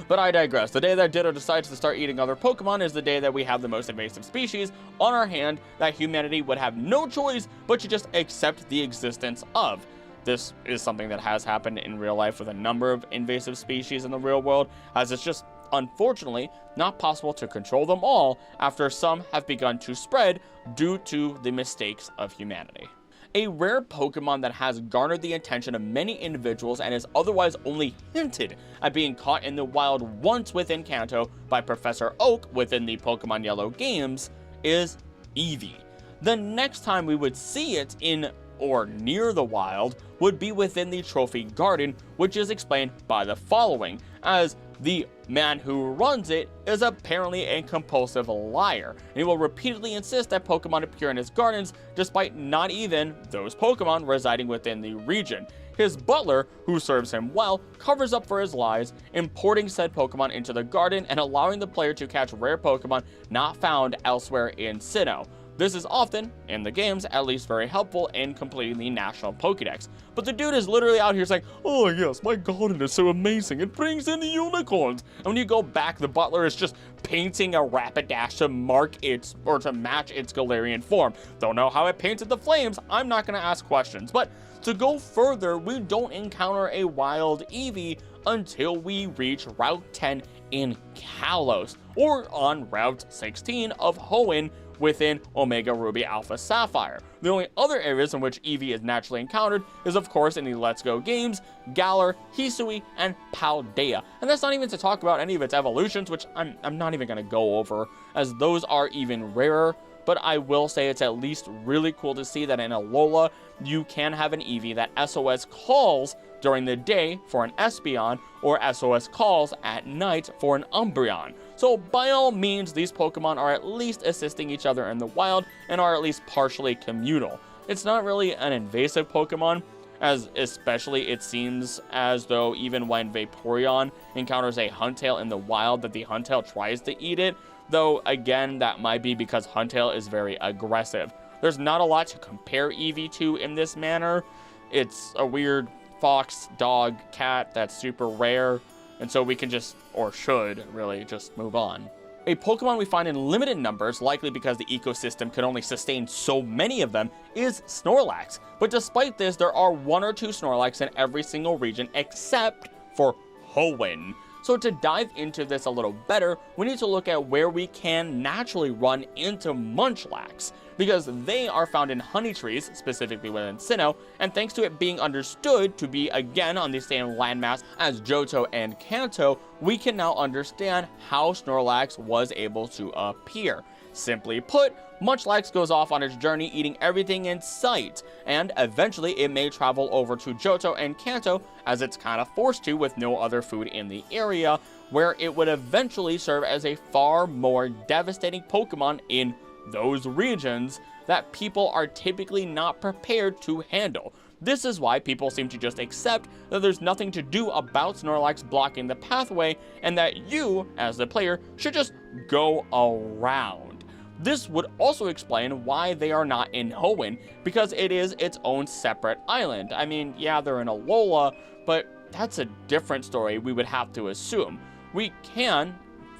But I digress. The day that Ditto decides to start eating other Pokemon is the day that we have the most invasive species on our hand that humanity would have no choice but to just accept the existence of. This is something that has happened in real life with a number of invasive species in the real world, as it's just, unfortunately, not possible to control them all after some have begun to spread due to the mistakes of humanity. A rare Pokemon that has garnered the attention of many individuals and is otherwise only hinted at being caught in the wild once within Kanto by Professor Oak within the Pokemon Yellow games is Eevee. The next time we would see it in or near the wild would be within the Trophy Garden, which is explained by the following, as the man who runs it is apparently a compulsive liar, and he will repeatedly insist that Pokemon appear in his gardens despite not even those Pokemon residing within the region. His butler, who serves him well, covers up for his lies, importing said Pokemon into the garden and allowing the player to catch rare Pokemon not found elsewhere in Sinnoh. This is often, in the games, at least very helpful in completing the National Pokédex. But the dude is literally out here saying, "Oh yes, my garden is so amazing, it brings in the unicorns." And when you go back, the butler is just painting a Rapidash to mark its, or to match its Galarian form. Don't know how it painted the flames, I'm not gonna ask questions. But to go further, we don't encounter a wild Eevee until we reach Route 10 in Kalos, or on Route 16 of Hoenn, within Omega Ruby Alpha Sapphire. The only other areas in which Eevee is naturally encountered is of course in the Let's Go games, Galar, Hisui, and Paldea. And that's not even to talk about any of its evolutions, which I'm not even going to go over, as those are even rarer. But I will say it's at least really cool to see that in Alola, you can have an Eevee that SOS calls during the day for an Espeon, or SOS calls at night for an Umbreon. So by all means, these Pokemon are at least assisting each other in the wild, and are at least partially communal. It's not really an invasive Pokemon, as especially it seems as though even when Vaporeon encounters a Huntail in the wild, that the Huntail tries to eat it, though again, that might be because Huntail is very aggressive. There's not a lot to compare Eevee to in this manner. It's a weird fox, dog, cat that's super rare, and so we can just, or should really, just move on. A Pokemon we find in limited numbers, likely because the ecosystem can only sustain so many of them, is Snorlax. But despite this, there are 1 or 2 Snorlax in every single region except for Hoenn. So to dive into this a little better, we need to look at where we can naturally run into Munchlax, because they are found in honey trees, specifically within Sinnoh, and thanks to it being understood to be again on the same landmass as Johto and Kanto, we can now understand how Snorlax was able to appear. Simply put, Munchlax goes off on its journey eating everything in sight, and eventually it may travel over to Johto and Kanto as it's kind of forced to with no other food in the area, where it would eventually serve as a far more devastating Pokemon in those regions that people are typically not prepared to handle. This is why people seem to just accept that there's nothing to do about Snorlax blocking the pathway, and that you, as the player, should just go around. This would also explain why they are not in Hoenn, because it is its own separate island. I mean, yeah, they're in Alola, but that's a different story we would have to assume. We can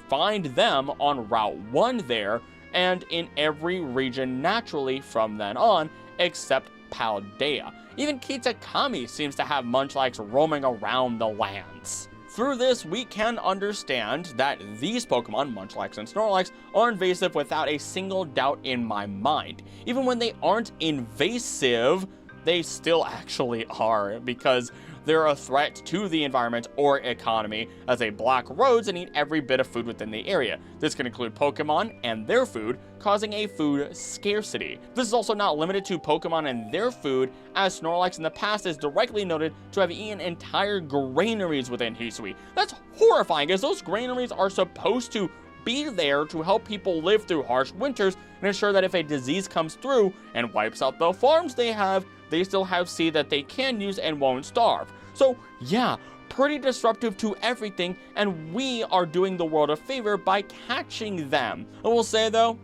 find them on Route 1 there, and in every region naturally from then on, except Paldea. Even Kitakami seems to have Munchlax roaming around the lands. Through this, we can understand that these Pokemon, Munchlax and Snorlax, are invasive without a single doubt in my mind. Even when they aren't invasive, they still actually are, because they're a threat to the environment or economy, as they block roads and eat every bit of food within the area. This can include Pokemon and their food, causing a food scarcity. This is also not limited to Pokemon and their food, as Snorlax in the past is directly noted to have eaten entire granaries within Hisui. That's horrifying, as those granaries are supposed to be there to help people live through harsh winters and ensure that if a disease comes through and wipes out the farms they still have seed that they can use and won't starve. So yeah, pretty disruptive to everything, and we are doing the world a favor by catching them. I will say though,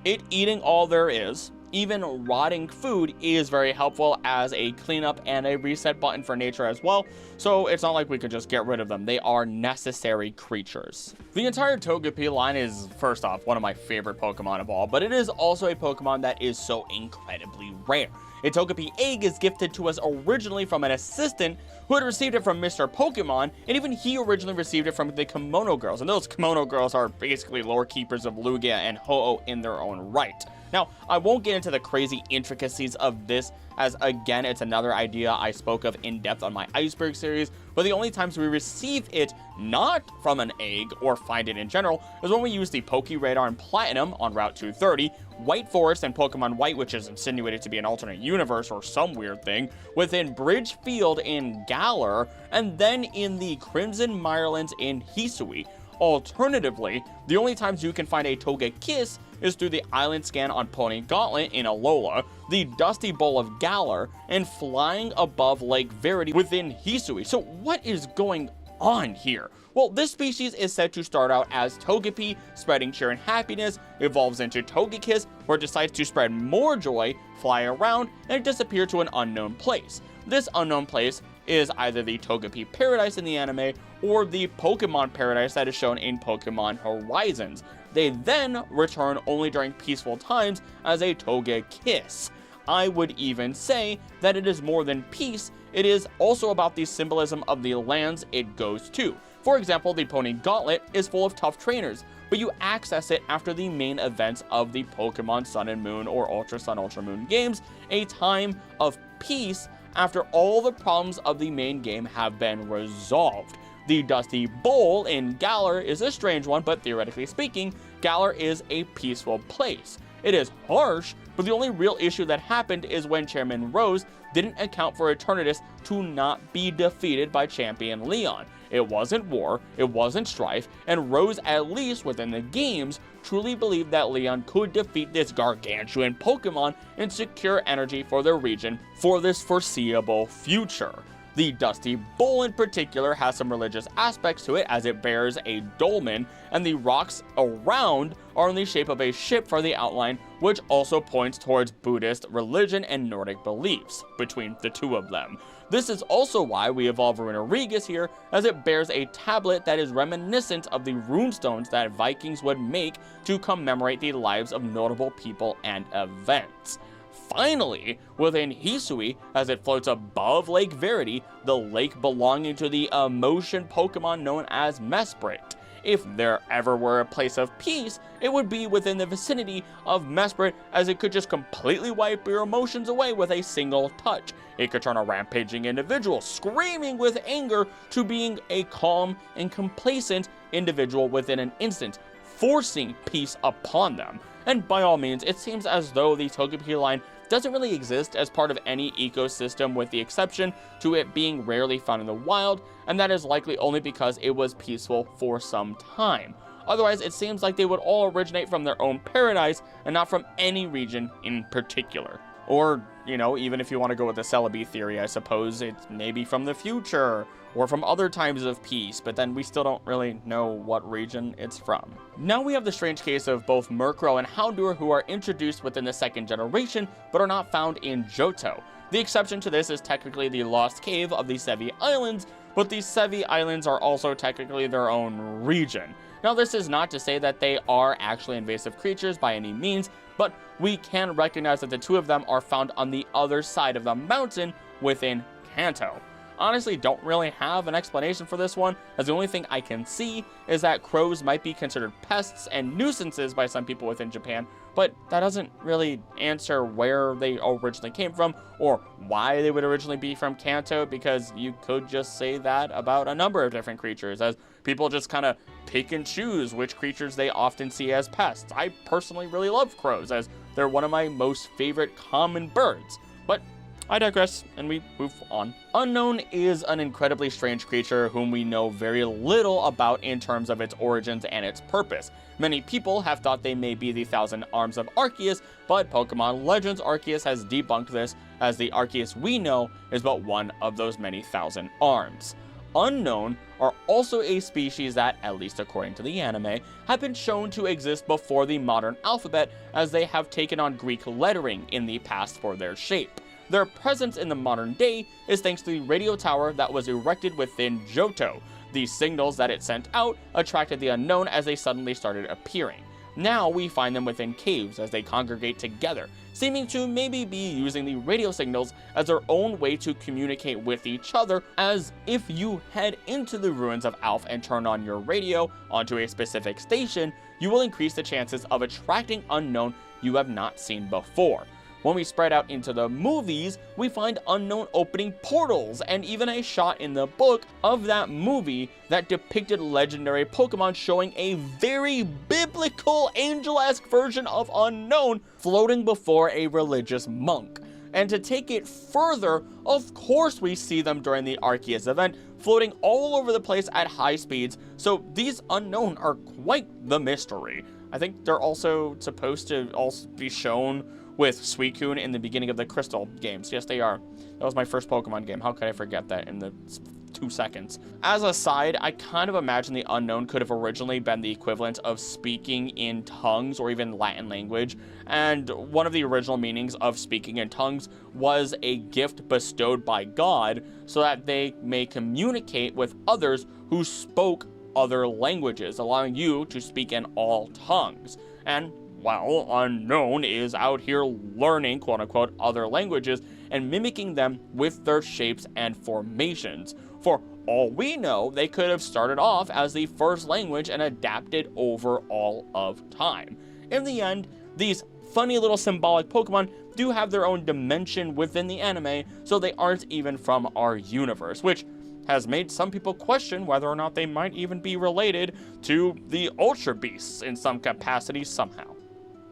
it eating all there is, even rotting food, is very helpful as a cleanup and a reset button for nature as well, so it's not like we could just get rid of them. They are necessary creatures. The entire Togepi line is, first off, one of my favorite Pokemon of all, but it is also a Pokemon that is so incredibly rare. A Togepi egg is gifted to us originally from an assistant who had received it from Mr. Pokemon, and even he originally received it from the Kimono Girls, and those Kimono Girls are basically lore keepers of Lugia and Ho-Oh in their own right. Now, I won't get into the crazy intricacies of this, as again, it's another idea I spoke of in depth on my Iceberg series, but the only times we receive it not from an egg or find it in general is when we use the Pokeradar in Platinum on Route 230, White Forest and Pokemon White, which is insinuated to be an alternate universe or some weird thing, within Bridge Field in Galar, and then in the Crimson Mirelands in Hisui. Alternatively, the only times you can find a Togekiss is through the island scan on Pony Gauntlet in Alola, the Dusty Bowl of Galar, and flying above Lake Verity within Hisui. So what is going on here? Well, this species is said to start out as Togepi, spreading cheer and happiness, evolves into Togekiss, where it decides to spread more joy, fly around, and disappear to an unknown place. This unknown place is either the Togepi Paradise in the anime, or the Pokemon Paradise that is shown in Pokemon Horizons. They then return only during peaceful times as a Togekiss. I would even say that it is more than peace, it is also about the symbolism of the lands it goes to. For example, the Pony Gauntlet is full of tough trainers, but you access it after the main events of the Pokemon Sun and Moon or Ultra Sun, Ultra Moon games, a time of peace after all the problems of the main game have been resolved. The Dusty Bowl in Galar is a strange one, but theoretically speaking, Galar is a peaceful place. It is harsh, but the only real issue that happened is when Chairman Rose didn't account for Eternatus to not be defeated by Champion Leon. It wasn't war, it wasn't strife, and Rose, at least within the games, truly believed that Leon could defeat this gargantuan Pokemon and secure energy for their region for this foreseeable future. The Dusty Bowl in particular has some religious aspects to it, as it bears a dolmen, and the rocks around are in the shape of a ship for the outline, which also points towards Buddhist religion and Nordic beliefs between the two of them. This is also why we evolve Runerigus here, as it bears a tablet that is reminiscent of the runestones that Vikings would make to commemorate the lives of notable people and events. Finally, within Hisui, as it floats above Lake Verity, the lake belonging to the emotion Pokemon known as Mesprit, if there ever were a place of peace, it would be within the vicinity of Mesprit, as it could just completely wipe your emotions away with a single touch. It could turn a rampaging individual screaming with anger to being a calm and complacent individual within an instant, forcing peace upon them. And by all means, it seems as though the Togepi line doesn't really exist as part of any ecosystem, with the exception to it being rarely found in the wild, and that is likely only because it was peaceful for some time. Otherwise, it seems like they would all originate from their own paradise and not from any region in particular. Or, you know, even if you want to go with the Celebi theory, I suppose it's maybe from the future, or from other times of peace, but then we still don't really know what region it's from. Now we have the strange case of both Murkrow and Houndour, who are introduced within the second generation, but are not found in Johto. The exception to this is technically the Lost Cave of the Sevi Islands, but the Sevi Islands are also technically their own region. Now, this is not to say that they are actually invasive creatures by any means, but we can recognize that the two of them are found on the other side of the mountain within Kanto. Honestly, don't really have an explanation for this one, as the only thing I can see is that crows might be considered pests and nuisances by some people within Japan, but that doesn't really answer where they originally came from or why they would originally be from Kanto, because you could just say that about a number of different creatures, as people just kind of pick and choose which creatures they often see as pests. I personally really love crows, as they're one of my most favorite common birds, but I digress, and we move on. Unknown is an incredibly strange creature whom we know very little about in terms of its origins and its purpose. Many people have thought they may be the Thousand Arms of Arceus, but Pokemon Legends Arceus has debunked this, as the Arceus we know is but one of those many thousand arms. Unknown are also a species that, at least according to the anime, have been shown to exist before the modern alphabet, as they have taken on Greek lettering in the past for their shape. Their presence in the modern day is thanks to the radio tower that was erected within Johto. The signals that it sent out attracted the unknown as they suddenly started appearing. Now we find them within caves as they congregate together, seeming to maybe be using the radio signals as their own way to communicate with each other, as if you head into the ruins of Alph and turn on your radio onto a specific station, you will increase the chances of attracting unknown you have not seen before. When we spread out into the movies, we find unknown opening portals, and even a shot in the book of that movie that depicted legendary Pokemon showing a very biblical angel-esque version of unknown floating before a religious monk. And to take it further, of course we see them during the Arceus event, floating all over the place at high speeds, so these unknown are quite the mystery. I think they're also supposed to also be shown with Suicune in the beginning of the Crystal games. Yes, they are. That was my first Pokemon game. How could I forget that in the 2 seconds? As a side, I kind of imagine the unknown could have originally been the equivalent of speaking in tongues or even Latin language, and one of the original meanings of speaking in tongues was a gift bestowed by God so that they may communicate with others who spoke other languages, allowing you to speak in all tongues. And well, unknown is out here learning, quote-unquote, other languages and mimicking them with their shapes and formations. For all we know, they could have started off as the first language and adapted over all of time. In the end, these funny little symbolic Pokemon do have their own dimension within the anime, so they aren't even from our universe, which has made some people question whether or not they might even be related to the Ultra Beasts in some capacity somehow.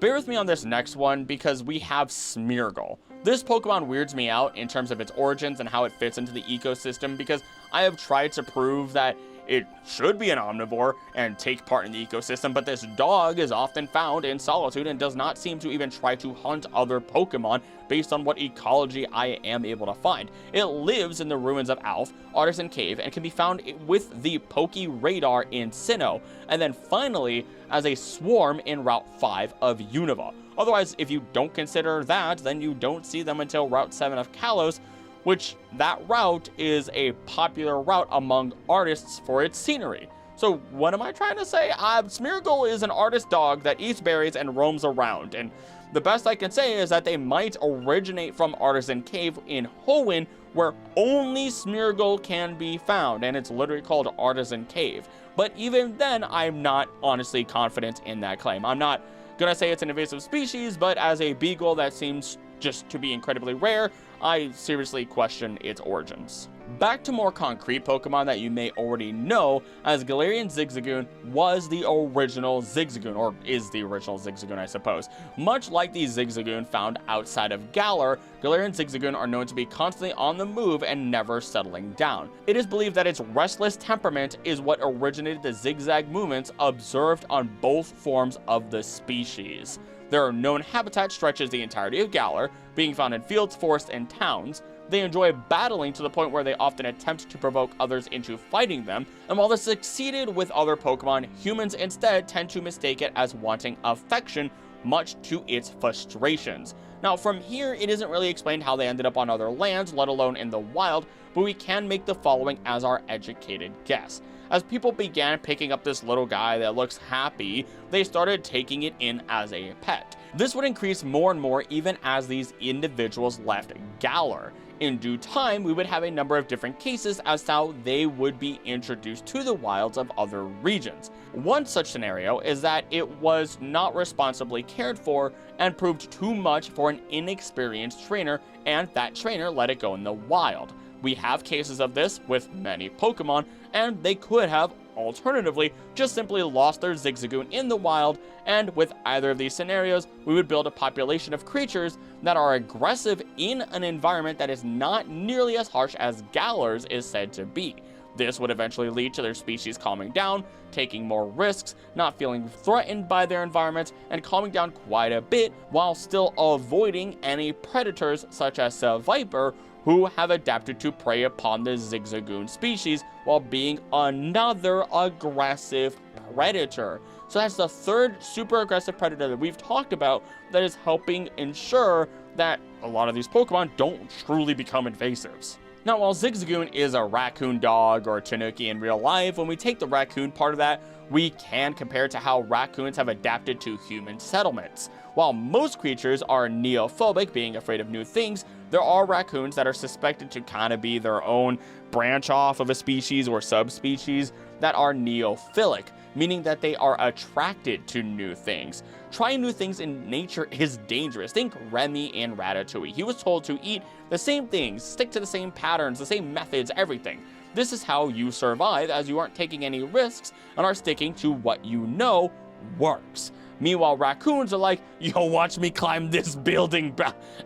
Bear with me on this next one because we have Smeargle. This Pokemon weirds me out in terms of its origins and how it fits into the ecosystem, because I have tried to prove that it should be an omnivore and take part in the ecosystem, but this dog is often found in solitude and does not seem to even try to hunt other Pokemon based on what ecology I am able to find. It lives in the ruins of Alph, Artisan Cave, and can be found with the Poke Radar in Sinnoh, and then finally as a swarm in Route 5 of Unova. Otherwise, if you don't consider that, then you don't see them until Route 7 of Kalos, which that route is a popular route among artists for its scenery. So what am I trying to say? Smeargle is an artist dog that eats berries and roams around, and the best I can say is that they might originate from Artisan Cave in Hoenn, where only Smeargle can be found, and it's literally called Artisan Cave. but even then, I'm not honestly confident in that claim. I'm not gonna say it's an invasive species, but as a beagle that seems just to be incredibly rare, I seriously question its origins. Back to more concrete Pokemon that you may already know, as Galarian Zigzagoon was the original Zigzagoon, or is the original Zigzagoon, I suppose. Much like the Zigzagoon found outside of Galar, Galarian Zigzagoon are known to be constantly on the move and never settling down. It is believed that its restless temperament is what originated the zigzag movements observed on both forms of the species. Their known habitat stretches the entirety of Galar, being found in fields, forests, and towns. They enjoy battling to the point where they often attempt to provoke others into fighting them, and while this succeeded with other Pokemon, humans instead tend to mistake it as wanting affection, much to its frustrations. Now from here, it isn't really explained how they ended up on other lands, let alone in the wild, but we can make the following as our educated guess. As people began picking up this little guy that looks happy, they started taking it in as a pet. This would increase more and more even as these individuals left Galar. In due time, we would have a number of different cases as to how they would be introduced to the wilds of other regions. One such scenario is that it was not responsibly cared for and proved too much for an inexperienced trainer, and that trainer let it go in the wild. We have cases of this with many Pokemon, and they could have, alternatively, just simply lost their Zigzagoon in the wild, and with either of these scenarios, we would build a population of creatures that are aggressive in an environment that is not nearly as harsh as Galar's is said to be. This would eventually lead to their species calming down, taking more risks, not feeling threatened by their environment, and calming down quite a bit while still avoiding any predators such as Viper, who have adapted to prey upon the Zigzagoon species while being another aggressive predator. So that's the third super aggressive predator that we've talked about that is helping ensure that a lot of these Pokemon don't truly become invasives. Now, while Zigzagoon is a raccoon dog or tanuki in real life, when we take the raccoon part of that, we can compare it to how raccoons have adapted to human settlements. While most creatures are neophobic, being afraid of new things, there are raccoons that are suspected to kind of be their own branch off of a species or subspecies that are neophilic, meaning that they are attracted to new things. Trying new things in nature is dangerous. Think Remy in Ratatouille. He was told to eat the same things, stick to the same patterns, the same methods, everything. This is how you survive, as you aren't taking any risks and are sticking to what you know works. Meanwhile, raccoons are like, yo, watch me climb this building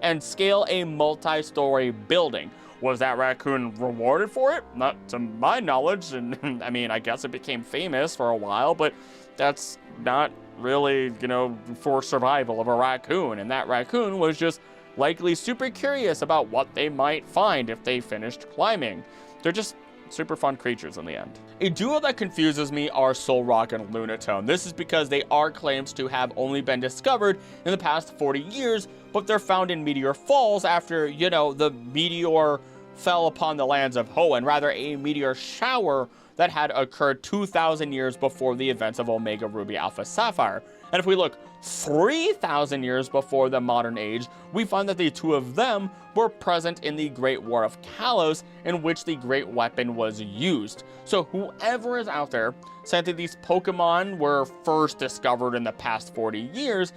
and scale a multi-story building. Was that raccoon rewarded for it? Not to my knowledge, and I mean, I guess it became famous for a while, but that's not really, for survival of a raccoon, and that raccoon was just likely super curious about what they might find if they finished climbing. They're just super fun creatures in the end. A duo that confuses me are Solrock and Lunatone. This is because they are claimed to have only been discovered in the past 40 years, but they're found in Meteor Falls after, the meteor fell upon the lands of Hoenn, rather a meteor shower that had occurred 2,000 years before the events of Omega Ruby Alpha Sapphire. And if we look 3,000 years before the modern age, we find that the two of them were present in the Great War of Kalos, in which the Great Weapon was used. So whoever is out there saying that these Pokemon were first discovered in the past 40 years,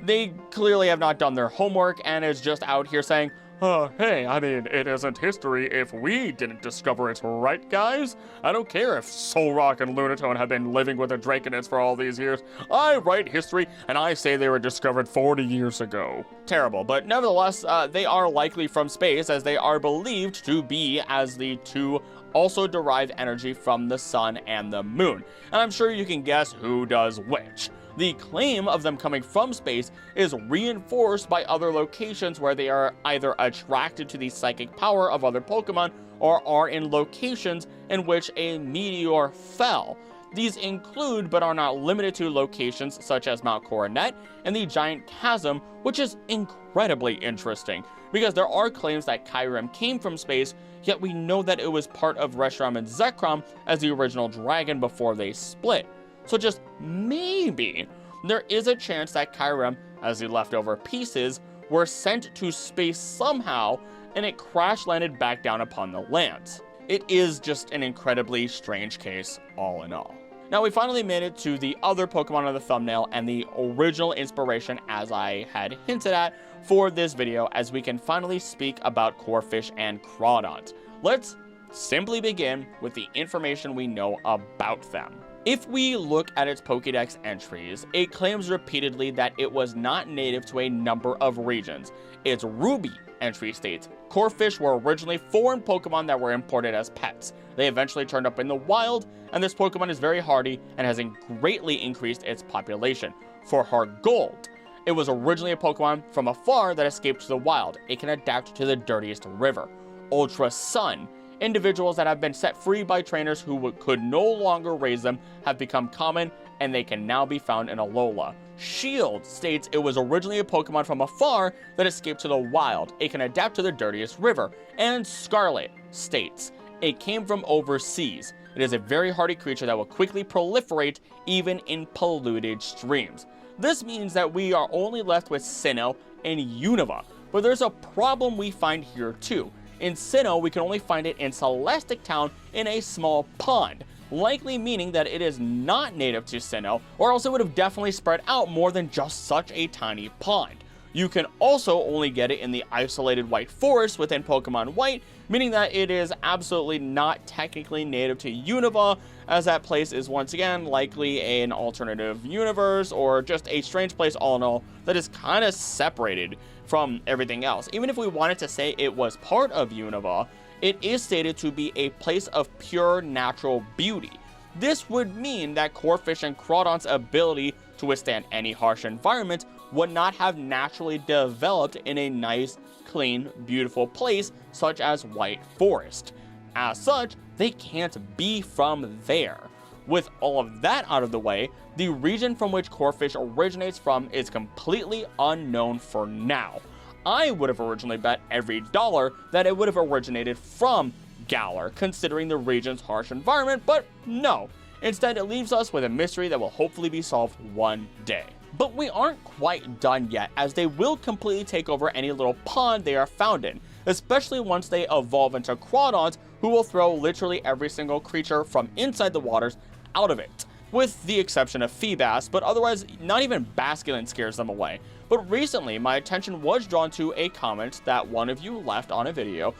they clearly have not done their homework and is just out here saying, hey, I mean, it isn't history if we didn't discover it, right, guys? I don't care if Solrock and Lunatone have been living with the Draconids for all these years. I write history, and I say they were discovered 40 years ago. Terrible, but nevertheless, they are likely from space, as they are believed to be, as the two also derive energy from the sun and the moon. And I'm sure you can guess who does which. The claim of them coming from space is reinforced by other locations where they are either attracted to the psychic power of other Pokemon or are in locations in which a meteor fell. These include, but are not limited to, locations such as Mount Coronet and the Giant Chasm, which is incredibly interesting, because there are claims that Kyurem came from space, yet we know that it was part of Reshiram and Zekrom as the original dragon before they split. So just maybe, there is a chance that Kyurem, as the leftover pieces, were sent to space somehow, and it crash-landed back down upon the lands. It is just an incredibly strange case, all in all. Now we finally made it to the other Pokemon on the thumbnail and the original inspiration, as I had hinted at, for this video, as we can finally speak about Corphish and Crawdont. Let's simply begin with the information we know about them. If we look at its Pokédex entries, it claims repeatedly that it was not native to a number of regions. Its Ruby entry states, Corphish were originally foreign Pokemon that were imported as pets. They eventually turned up in the wild, and this Pokemon is very hardy and has greatly increased its population. For her gold, it was originally a Pokemon from afar that escaped to the wild. It can adapt to the dirtiest river. Ultra Sun, individuals that have been set free by trainers who could no longer raise them have become common, and they can now be found in Alola. Shield states it was originally a Pokemon from afar that escaped to the wild. It can adapt to the dirtiest river. And Scarlet states it came from overseas. It is a very hardy creature that will quickly proliferate even in polluted streams. This means that we are only left with Sinnoh and Unova, but there's a problem we find here too. In Sinnoh, we can only find it in Celestic Town in a small pond, likely meaning that it is not native to Sinnoh, or else it would have definitely spread out more than just such a tiny pond. You can also only get it in the isolated white forest within Pokemon White, meaning that it is absolutely not technically native to Unova, as that place is once again likely an alternative universe or just a strange place all in all that is kind of separated from everything else. Even if we wanted to say it was part of Unova, it is stated to be a place of pure natural beauty. This would mean that Corphish and Crawdont's ability to withstand any harsh environment would not have naturally developed in a nice, clean, beautiful place such as White Forest. As such, they can't be from there. With all of that out of the way, the region from which Corphish originates from is completely unknown for now. I would have originally bet every dollar that it would have originated from Galar, considering the region's harsh environment, but no. Instead, it leaves us with a mystery that will hopefully be solved one day. But we aren't quite done yet, as they will completely take over any little pond they are found in, especially once they evolve into Crawdont, who will throw literally every single creature from inside the waters out of it, with the exception of Feebas, but otherwise not even Basculin scares them away. But recently, my attention was drawn to a comment that one of you left on a video,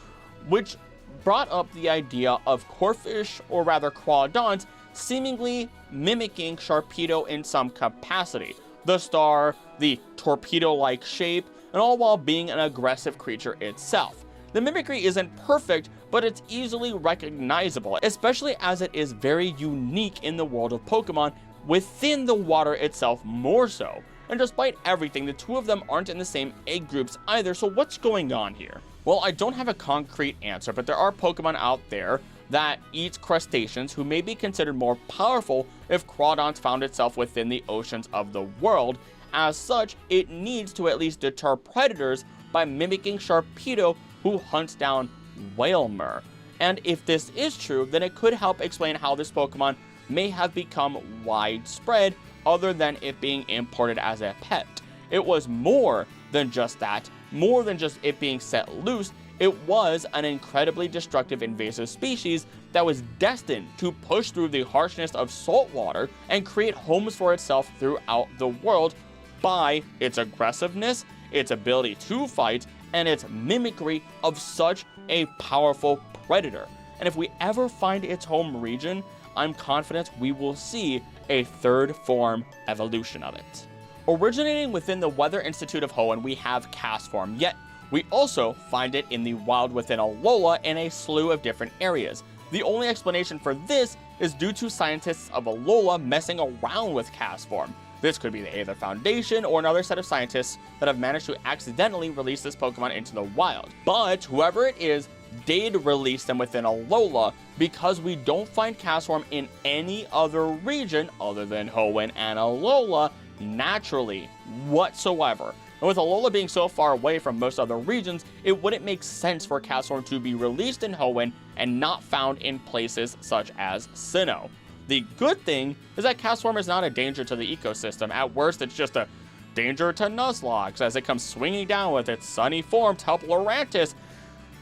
which brought up the idea of Corphish, or rather Crawdont, seemingly mimicking Sharpedo in some capacity. The star, the torpedo-like shape, and all while being an aggressive creature itself. The mimicry isn't perfect, but it's easily recognizable, especially as it is very unique in the world of Pokemon, within the water itself more so. And despite everything, the two of them aren't in the same egg groups either, so what's going on here? Well, I don't have a concrete answer, but there are Pokemon out there that eats crustaceans who may be considered more powerful if Crawdont found itself within the oceans of the world. As such, it needs to at least deter predators by mimicking Sharpedo, who hunts down Wailmer. And if this is true, then it could help explain how this Pokemon may have become widespread other than it being imported as a pet. It was more than just that, more than just it being set loose. It was an incredibly destructive invasive species that was destined to push through the harshness of salt water and create homes for itself throughout the world by its aggressiveness, its ability to fight, and its mimicry of such a powerful predator. And if we ever find its home region, I'm confident we will see a third form evolution of it. Originating within the Weather Institute of Hoenn, we have Castform, yet we also find it in the wild within Alola in a slew of different areas. The only explanation for this is due to scientists of Alola messing around with Castform. This could be the Aether Foundation or another set of scientists that have managed to accidentally release this Pokemon into the wild. But whoever it is did release them within Alola, because we don't find Castform in any other region other than Hoenn and Alola naturally whatsoever. And with Alola being so far away from most other regions, it wouldn't make sense for Castform to be released in Hoenn and not found in places such as Sinnoh. The good thing is that Castform is not a danger to the ecosystem. At worst, it's just a danger to Nuzlocke as it comes swinging down with its sunny form to help Lurantis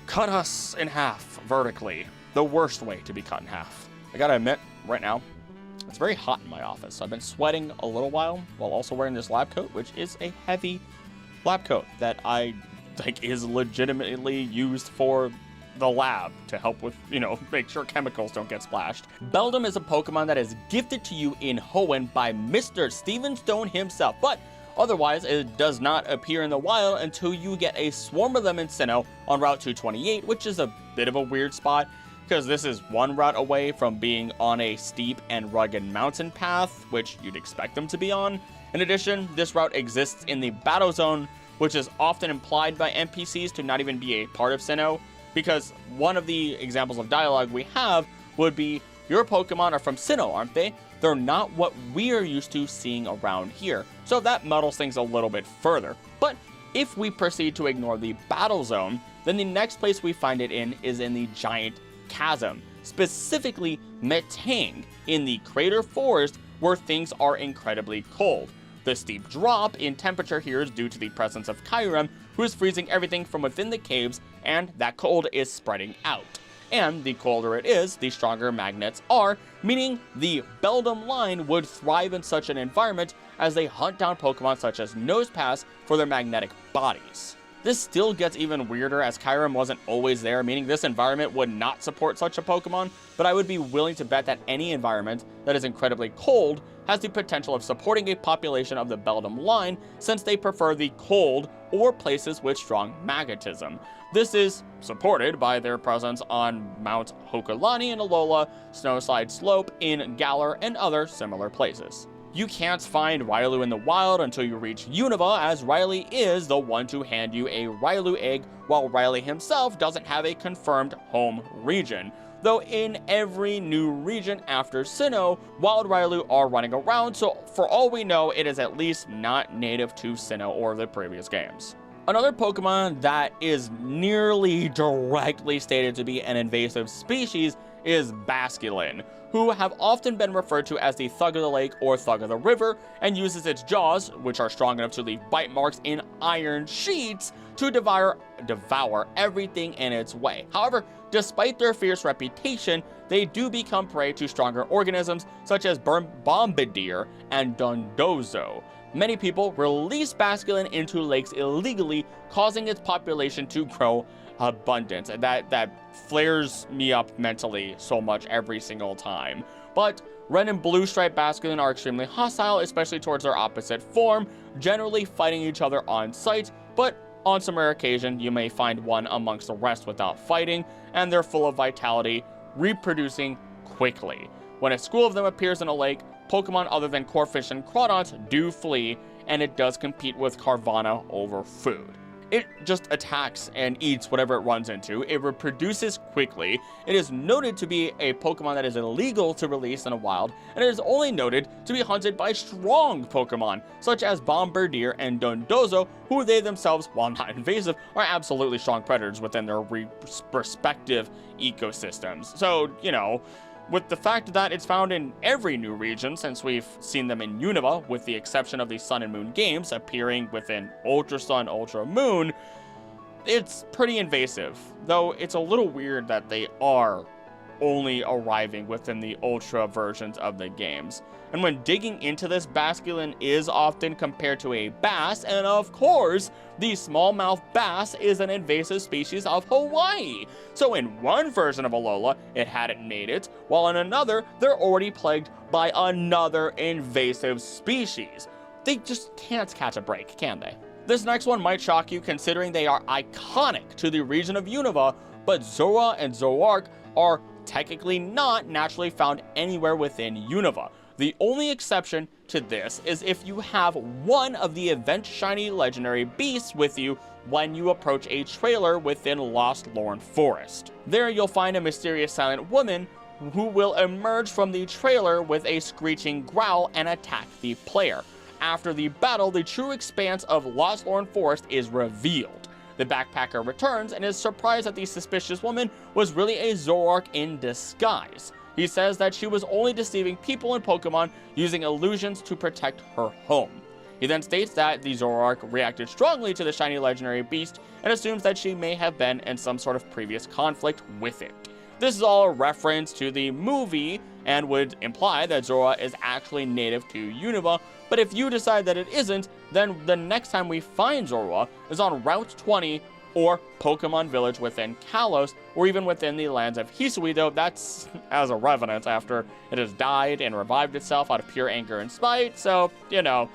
cut us in half vertically. The worst way to be cut in half. I gotta admit, right now, It's very hot in my office, so I've been sweating a little while also wearing this lab coat, which is a heavy lab coat that I think is legitimately used for the lab to help with, make sure chemicals don't get splashed. Beldum is a Pokemon that is gifted to you in Hoenn by Mr. Steven Stone himself, but otherwise it does not appear in the wild until you get a swarm of them in Sinnoh on Route 228, which is a bit of a weird spot, because this is one route away from being on a steep and rugged mountain path, which you'd expect them to be on. In addition, this route exists in the Battle Zone, which is often implied by NPCs to not even be a part of Sinnoh, because one of the examples of dialogue we have would be, your Pokemon are from Sinnoh, aren't they? They're not what we're used to seeing around here. So that muddles things a little bit further. But if we proceed to ignore the Battle Zone, then the next place we find it in is in the Giant Chasm, specifically Metang, in the Crater Forest, where things are incredibly cold. The steep drop in temperature here is due to the presence of Kyurem, who is freezing everything from within the caves, and that cold is spreading out. And the colder it is, the stronger magnets are, meaning the Beldum line would thrive in such an environment as they hunt down Pokemon such as Nosepass for their magnetic bodies. This still gets even weirder as Kyurem wasn't always there, meaning this environment would not support such a Pokemon, but I would be willing to bet that any environment that is incredibly cold has the potential of supporting a population of the Beldum line, since they prefer the cold or places with strong magnetism. This is supported by their presence on Mount Hokulani in Alola, Snowslide Slope in Galar, and other similar places. You can't find Riolu in the wild until you reach Unova, as Riley is the one to hand you a Riolu egg, while Riley himself doesn't have a confirmed home region. Though in every new region after Sinnoh, wild Riolu are running around, so for all we know, it is at least not native to Sinnoh or the previous games. Another Pokemon that is nearly directly stated to be an invasive species is Basculin, who have often been referred to as the Thug of the Lake or Thug of the River, and uses its jaws, which are strong enough to leave bite marks in iron sheets, to devour everything in its way. However, despite their fierce reputation, they do become prey to stronger organisms such as Bombardier and Dondozo. Many people release Basculin into lakes illegally, causing its population to grow abundant. And that flares me up mentally so much every single time. But red and blue striped Basculin are extremely hostile, especially towards their opposite form, generally fighting each other on sight, but on some rare occasion, you may find one amongst the rest without fighting, and they're full of vitality, reproducing quickly. When a school of them appears in a lake, Pokemon other than Corphish and Crawdont do flee, and it does compete with Carvanha over food. It just attacks and eats whatever it runs into. It reproduces quickly. It is noted to be a Pokemon that is illegal to release in a wild, and it is only noted to be hunted by strong Pokemon, such as Bombardier and Dondozo, who they themselves, while not invasive, are absolutely strong predators within their respective ecosystems. So, with the fact that it's found in every new region, since we've seen them in Unova, with the exception of the Sun and Moon games appearing within Ultra Sun, Ultra Moon, it's pretty invasive. Though it's a little weird that they are only arriving within the Ultra versions of the games. And when digging into this, Basculin is often compared to a bass, and of course, the smallmouth bass is an invasive species of Hawaii. So in one version of Alola, it hadn't made it, while in another, they're already plagued by another invasive species. They just can't catch a break, can they? This next one might shock you, considering they are iconic to the region of Unova, but Zorua and Zoruark are technically not naturally found anywhere within Unova. The only exception to this is if you have one of the event shiny legendary beasts with you when you approach a trailer within Lostlorn Forest. There you'll find a mysterious silent woman who will emerge from the trailer with a screeching growl and attack the player. After the battle, the true expanse of Lostlorn Forest is revealed. The backpacker returns and is surprised that the suspicious woman was really a Zoruark in disguise. He says that she was only deceiving people and Pokemon using illusions to protect her home. He then states that the Zoruark reacted strongly to the shiny legendary beast and assumes that she may have been in some sort of previous conflict with it. This is all a reference to the movie and would imply that Zorua is actually native to Unova, but if you decide that it isn't, then the next time we find Zorua is on Route 20 or Pokemon Village within Kalos, or even within the lands of Hisui, though that's as a revenant after it has died and revived itself out of pure anger and spite, so, you know,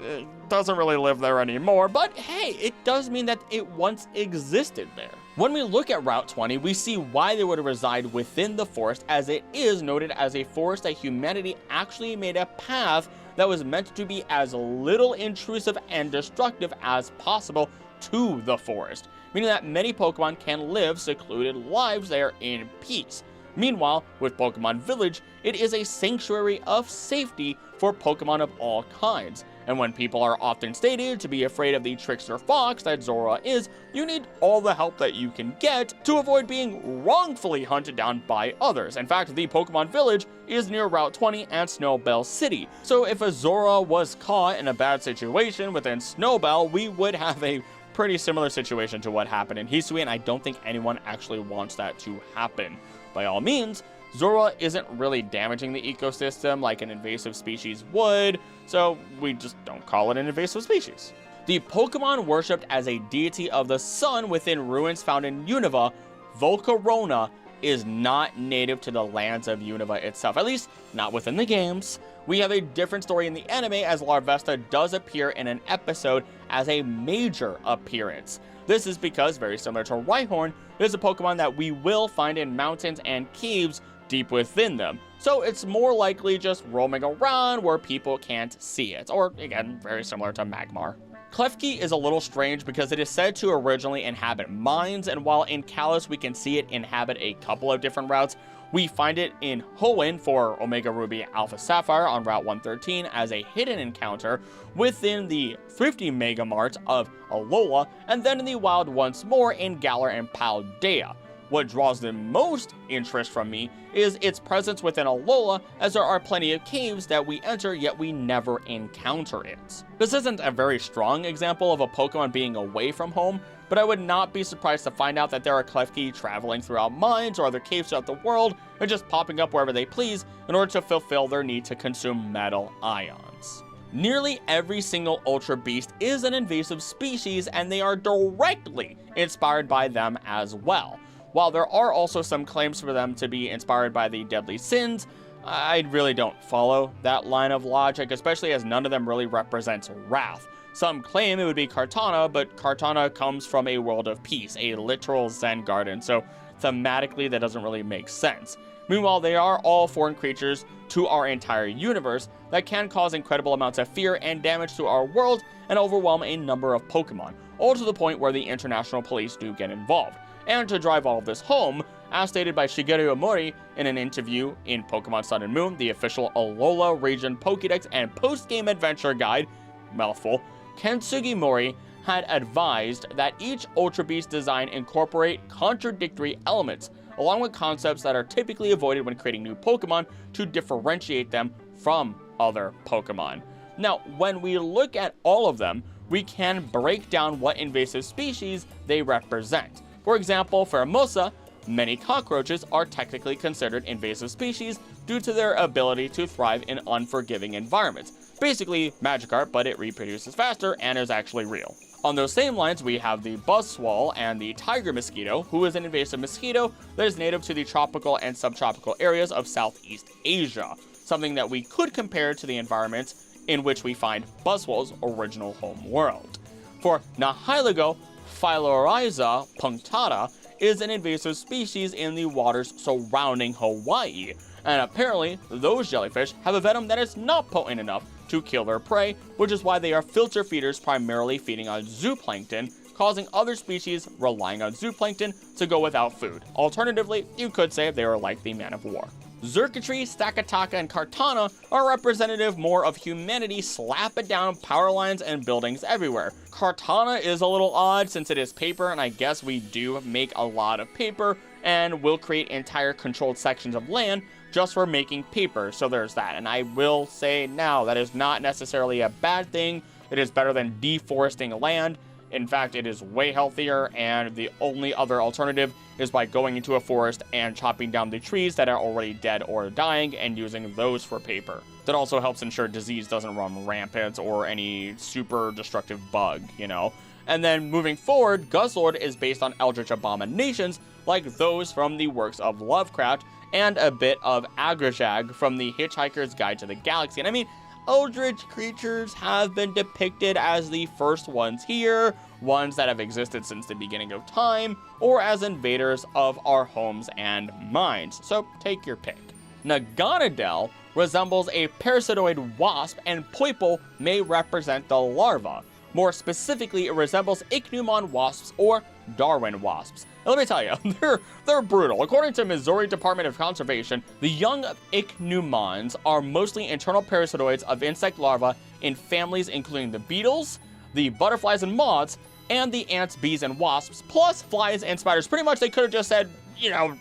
it doesn't really live there anymore, but hey, it does mean that it once existed there. When we look at Route 20, we see why they would reside within the forest, as it is noted as a forest that humanity actually made a path that was meant to be as little intrusive and destructive as possible to the forest, meaning that many Pokemon can live secluded lives there in peace. Meanwhile, with Pokemon Village, it is a sanctuary of safety for Pokemon of all kinds. And when people are often stated to be afraid of the trickster fox that Zorua is, you need all the help that you can get to avoid being wrongfully hunted down by others. In fact, the Pokemon Village is near Route 20 and Snowbell City. So if a Zorua was caught in a bad situation within Snowbell, we would have a pretty similar situation to what happened in Hisui, and I don't think anyone actually wants that to happen. By all means, Zorua isn't really damaging the ecosystem like an invasive species would, so we just don't call it an invasive species. The Pokemon worshipped as a deity of the sun within ruins found in Unova, Volcarona, is not native to the lands of Unova itself, at least not within the games. We have a different story in the anime, as Larvesta does appear in an episode as a major appearance. This is because, very similar to Rhyhorn, it is a Pokemon that we will find in mountains and caves deep within them, so it's more likely just roaming around where people can't see it, or again, very similar to Magmar. Klefki is a little strange because it is said to originally inhabit mines, and while in Kalos we can see it inhabit a couple of different routes, we find it in Hoenn for Omega Ruby Alpha Sapphire on Route 113 as a hidden encounter within the thrifty Mega Mart of Alola, and then in the wild once more in Galar and Paldea. What draws the most interest from me is its presence within Alola, as there are plenty of caves that we enter yet we never encounter it. This isn't a very strong example of a Pokemon being away from home, but I would not be surprised to find out that there are Klefki traveling throughout mines or other caves throughout the world, and just popping up wherever they please in order to fulfill their need to consume metal ions. Nearly every single Ultra Beast is an invasive species, and they are directly inspired by them as well. While there are also some claims for them to be inspired by the deadly sins, I really don't follow that line of logic, especially as none of them really represents wrath. Some claim it would be Kartana, but Kartana comes from a world of peace, a literal Zen garden, so thematically that doesn't really make sense. Meanwhile, they are all foreign creatures to our entire universe that can cause incredible amounts of fear and damage to our world and overwhelm a number of Pokemon, all to the point where the international police do get involved. And to drive all of this home, as stated by Shigeru Omori in an interview in Pokemon Sun and Moon, the official Alola region Pokédex and post-game adventure guide, mouthful, Ken Sugimori had advised that each Ultra Beast design incorporate contradictory elements, along with concepts that are typically avoided when creating new Pokemon to differentiate them from other Pokemon. Now, when we look at all of them, we can break down what invasive species they represent. For example, for Pheromosa, many cockroaches are technically considered invasive species due to their ability to thrive in unforgiving environments. Basically, Magikarp, but it reproduces faster and is actually real. On those same lines, we have the Buzzswole and the Tiger Mosquito, who is an invasive mosquito that is native to the tropical and subtropical areas of Southeast Asia, something that we could compare to the environments in which we find Buzzwole's original home world. For Nihilego, Phylorhiza punctata is an invasive species in the waters surrounding Hawaii, and apparently those jellyfish have a venom that is not potent enough to kill their prey, which is why they are filter feeders primarily feeding on zooplankton, causing other species relying on zooplankton to go without food. Alternatively, you could say they are like the Man of War. Xurkitree, Stakataka, and Kartana are representative more of humanity slapping down power lines and buildings everywhere. Kartana is a little odd since it is paper, and I guess we do make a lot of paper and will create entire controlled sections of land just for making paper, so there's that. And I will say now, that is not necessarily a bad thing. It is better than deforesting land In fact, it is way healthier, and the only other alternative is by going into a forest and chopping down the trees that are already dead or dying and using those for paper. That also helps ensure disease doesn't run rampant or any super destructive bug, you know? And then moving forward, Guzzlord is based on eldritch abominations like those from the works of Lovecraft and a bit of Agrashag from the Hitchhiker's Guide to the Galaxy. And I mean, eldritch creatures have been depicted as the first ones here, ones that have existed since the beginning of time, or as invaders of our homes and minds. So take your pick. Naganadel resembles a parasitoid wasp, and Poipole may represent the larva. More specifically, it resembles Ichneumon wasps or Darwin wasps. Now, let me tell you, they're brutal. According to Missouri Department of Conservation, the young Ichneumons are mostly internal parasitoids of insect larvae in families including the beetles, the butterflies and moths, and the ants, bees, and wasps, plus flies and spiders. Pretty much they could have just said, you know,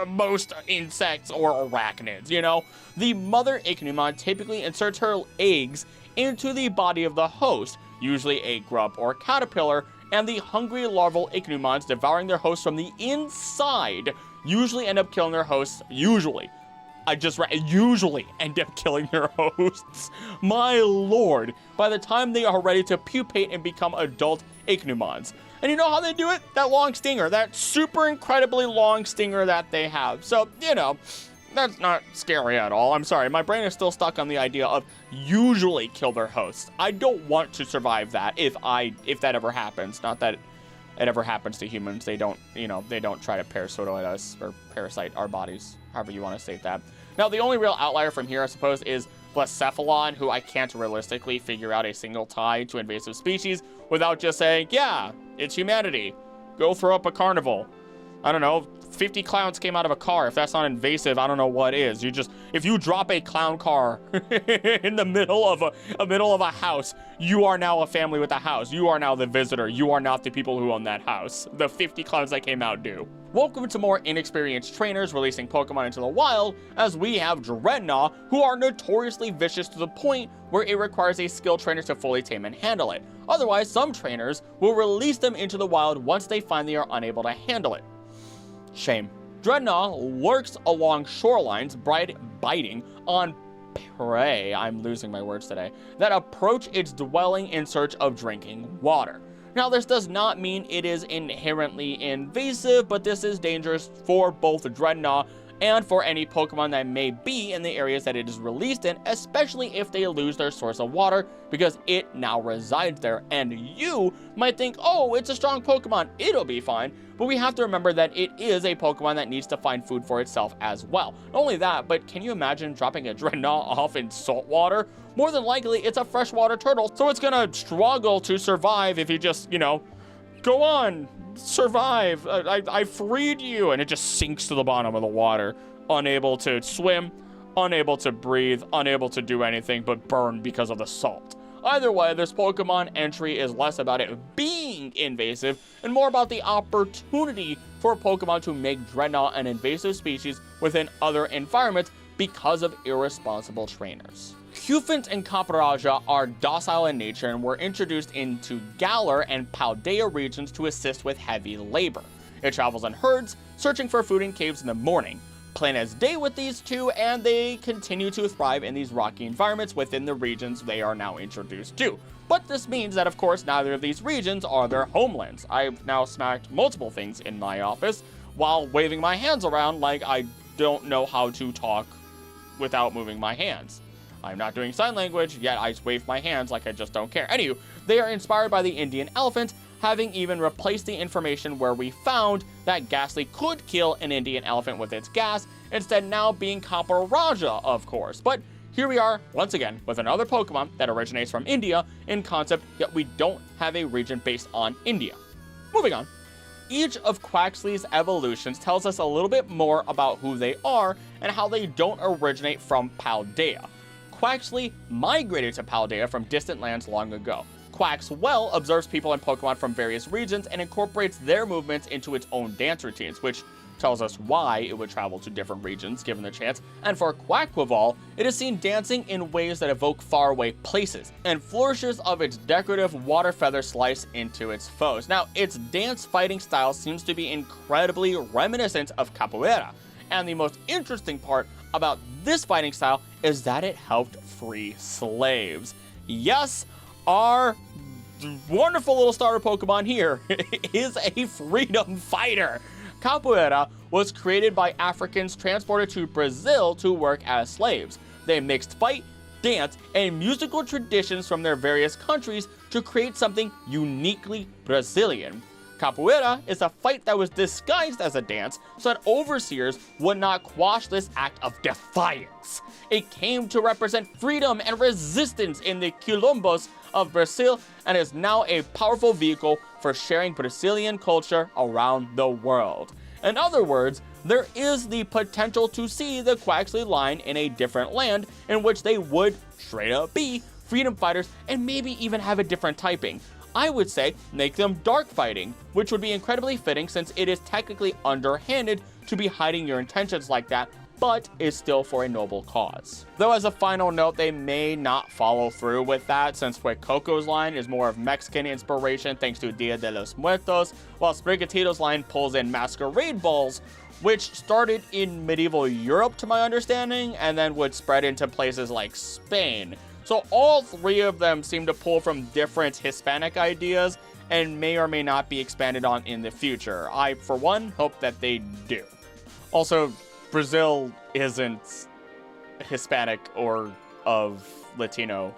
most insects or arachnids, you know? The mother Ichneumon typically inserts her eggs into the body of the host, usually a grub or caterpillar, and the hungry larval Ichneumons devouring their hosts from the inside usually end up killing their hosts. Usually end up killing their hosts. My lord, by the time they are ready to pupate and become adult Ichneumons. And you know how they do it? That long stinger, that super incredibly long stinger that they have. So, you know, that's not scary at all. I'm sorry, my brain is still stuck on the idea of usually kill their hosts. I don't want to survive that if that ever happens. Not that it ever happens to humans. They don't, you know, they don't try to parasitoid us or parasite our bodies, however you want to state that. Now, the only real outlier from here, I suppose, is Blacephalon, who I can't realistically figure out a single tie to invasive species without just saying, yeah, it's humanity. Go throw up a carnival. I don't know, 50 clowns came out of a car. If that's not invasive, I don't know what is. If you drop a clown car in the middle of a house, you are now a family with a house. You are now the visitor. You are not the people who own that house. The 50 clowns that came out do. Welcome to more inexperienced trainers releasing Pokemon into the wild, as we have Dreadnought, who are notoriously vicious to the point where it requires a skilled trainer to fully tame and handle it. Otherwise, some trainers will release them into the wild once they find they are unable to handle it. Shame. Dreadnought lurks along shorelines, biting on prey, I'm losing my words today, that approach its dwelling in search of drinking water. Now, this does not mean it is inherently invasive, but this is dangerous for both Dreadnought and for any Pokemon that may be in the areas that it is released in, especially if they lose their source of water, because it now resides there. And you might think, oh, it's a strong Pokemon, it'll be fine. But we have to remember that it is a Pokemon that needs to find food for itself as well. Not only that, but can you imagine dropping a Dreadnought off in salt water? More than likely, it's a freshwater turtle, so it's gonna struggle to survive if you just, you know, go on, survive, I freed you, and it just sinks to the bottom of the water, unable to swim, unable to breathe, unable to do anything but burn because of the salt. Either way, this Pokemon entry is less about it being invasive and more about the opportunity for Pokemon to make Dreadnought an invasive species within other environments because of irresponsible trainers. Cufant and Copperajah are docile in nature and were introduced into Galar and Paldea regions to assist with heavy labor. It travels in herds, searching for food in caves in the morning. Plain as day with these two, and they continue to thrive in these rocky environments within the regions they are now introduced to. But this means that, of course, neither of these regions are their homelands. I've now smacked multiple things in my office while waving my hands around like I don't know how to talk without moving my hands. I'm not doing sign language, yet I wave my hands like I just don't care. Anywho, they are inspired by the Indian elephant, having even replaced the information where we found that Ghastly could kill an Indian elephant with its gas, instead now being Copperajah, of course. But here we are, once again, with another Pokemon that originates from India in concept, yet we don't have a region based on India. Moving on. Each of Quaxly's evolutions tells us a little bit more about who they are and how they don't originate from Paldea. Quaxly migrated to Paldea from distant lands long ago. Quaxwell observes people and Pokemon from various regions and incorporates their movements into its own dance routines, which tells us why it would travel to different regions given the chance, and for Quaquaval, it is seen dancing in ways that evoke faraway places, and flourishes of its decorative water feather slice into its foes. Now, its dance fighting style seems to be incredibly reminiscent of capoeira, and the most interesting part about this fighting style is that it helped free slaves. Yes, our wonderful little starter Pokemon here is a freedom fighter. Capoeira was created by Africans transported to Brazil to work as slaves. They mixed fight, dance, and musical traditions from their various countries to create something uniquely Brazilian. Capoeira is a fight that was disguised as a dance so that overseers would not quash this act of defiance. It came to represent freedom and resistance in the quilombos of Brazil and is now a powerful vehicle for sharing Brazilian culture around the world. In other words, there is the potential to see the Quaxley line in a different land in which they would straight up be freedom fighters and maybe even have a different typing. I would say make them dark fighting, which would be incredibly fitting since it is technically underhanded to be hiding your intentions like that, but is still for a noble cause. Though as a final note, they may not follow through with that since Fuecoco's line is more of Mexican inspiration thanks to Dia de los Muertos, while Sprigatito's line pulls in masquerade balls, which started in medieval Europe to my understanding, and then would spread into places like Spain. So all three of them seem to pull from different Hispanic ideas and may or may not be expanded on in the future. I, for one, hope that they do. Also, Brazil isn't Hispanic or of Latino,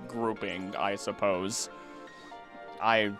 grouping, I suppose. I'm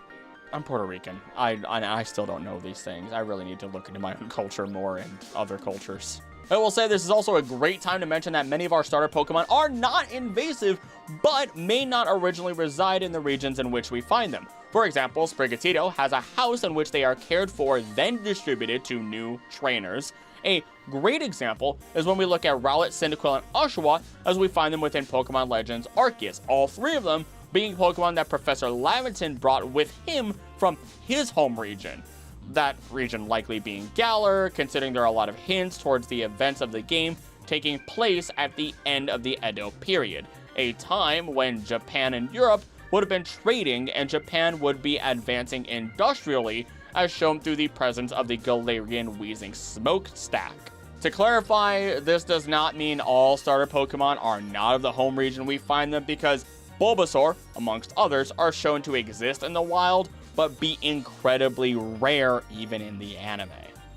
Puerto Rican. I still don't know these things. I really need to look into my own culture more and other cultures. I will say this is also a great time to mention that many of our starter Pokemon are not invasive, but may not originally reside in the regions in which we find them. For example, Sprigatito has a house in which they are cared for, then distributed to new trainers. A great example is when we look at Rowlet, Cyndaquil, and Oshawott as we find them within Pokemon Legends Arceus, all three of them being Pokemon that Professor Laventon brought with him from his home region. That region likely being Galar, considering there are a lot of hints towards the events of the game taking place at the end of the Edo period, a time when Japan and Europe would have been trading and Japan would be advancing industrially, as shown through the presence of the Galarian Wheezing Smokestack. To clarify, this does not mean all starter Pokemon are not of the home region we find them, because Bulbasaur, amongst others, are shown to exist in the wild, but be incredibly rare even in the anime.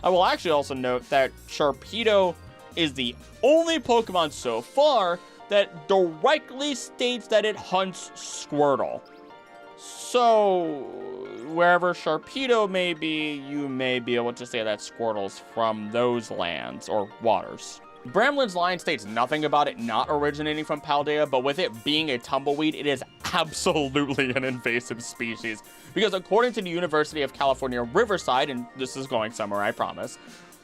I will actually also note that Sharpedo is the only Pokemon so far that directly states that it hunts Squirtle. So, wherever Sharpedo may be, you may be able to say that Squirtle's from those lands or waters. Bramlin's line states nothing about it not originating from Paldea, but with it being a tumbleweed, it is absolutely an invasive species. Because according to the University of California, Riverside, and this is going somewhere, I promise,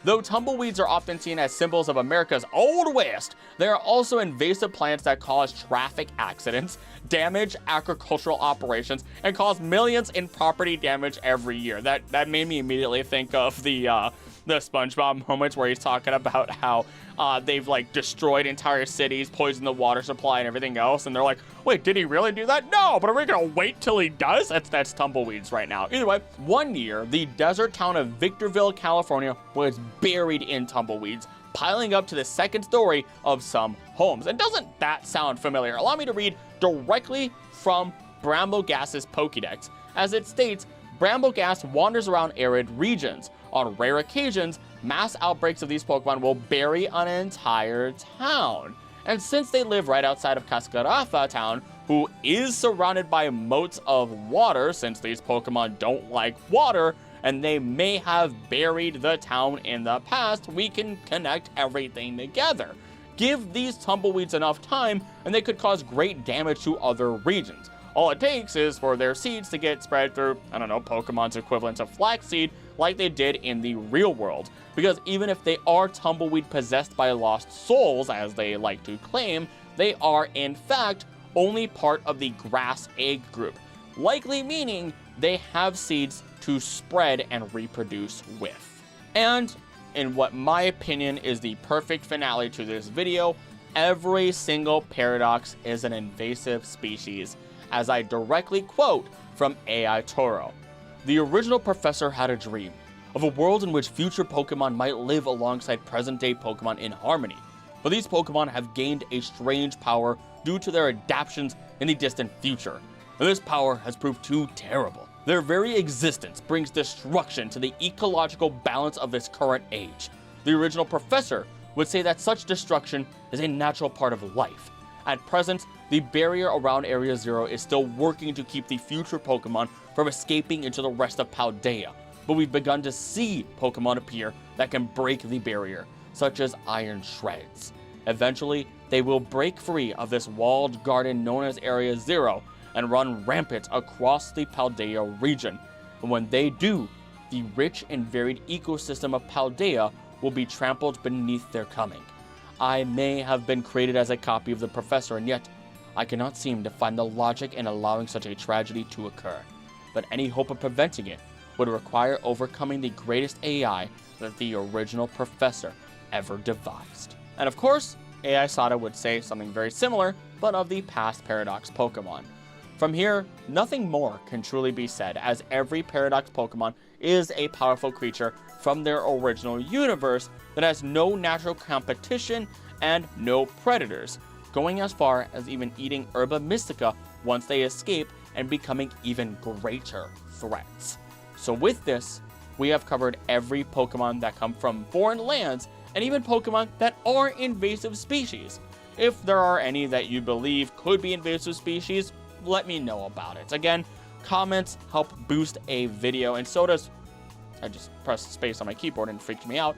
though tumbleweeds are often seen as symbols of America's Old West, they are also invasive plants that cause traffic accidents, damage agricultural operations, and cause millions in property damage every year. That made me immediately think of the SpongeBob moments where he's talking about how they've destroyed entire cities, poisoned the water supply and everything else, and they're like, wait, did he really do that? No, but are we gonna wait till he does? That's tumbleweeds right now. Either way, one year, the desert town of Victorville, California was buried in tumbleweeds, piling up to the second story of some homes. And doesn't that sound familiar? Allow me to read directly from Brambleghast's Pokédex. As it states, Brambleghast wanders around arid regions. On rare occasions, mass outbreaks of these Pokemon will bury an entire town. And since they live right outside of Cascarafa town, who is surrounded by moats of water, since these Pokemon don't like water, and they may have buried the town in the past, we can connect everything together. Give these tumbleweeds enough time, and they could cause great damage to other regions. All it takes is for their seeds to get spread through, I don't know, Pokemon's equivalent of flaxseed, like they did in the real world. Because even if they are tumbleweed possessed by lost souls, as they like to claim, they are, in fact, only part of the grass egg group, likely meaning they have seeds to spread and reproduce with. And in what my opinion is the perfect finale to this video, every single Paradox is an invasive species, as I directly quote from AI Toro. The original professor had a dream of a world in which future Pokemon might live alongside present-day Pokemon in harmony, but these Pokemon have gained a strange power due to their adaptations in the distant future, and this power has proved too terrible. Their very existence brings destruction to the ecological balance of this current age. The original professor would say that such destruction is a natural part of life. At present, the barrier around Area Zero is still working to keep the future Pokemon from escaping into the rest of Paldea, but we've begun to see Pokemon appear that can break the barrier, such as Iron Shreds. Eventually, they will break free of this walled garden known as Area Zero and run rampant across the Paldea region. And when they do, the rich and varied ecosystem of Paldea will be trampled beneath their coming. I may have been created as a copy of the professor, and yet I cannot seem to find the logic in allowing such a tragedy to occur. But any hope of preventing it would require overcoming the greatest AI that the original professor ever devised. And of course, AI Sada would say something very similar, but of the past Paradox Pokemon. From here, nothing more can truly be said, as every Paradox Pokemon is a powerful creature from their original universe that has no natural competition and no predators, going as far as even eating Herba Mystica once they escape and becoming even greater threats. So with this, we have covered every Pokemon that come from foreign lands and even Pokemon that are invasive species. If there are any that you believe could be invasive species, let me know about it. Again, comments help boost a video, and so does, I just pressed space on my keyboard and it freaked me out,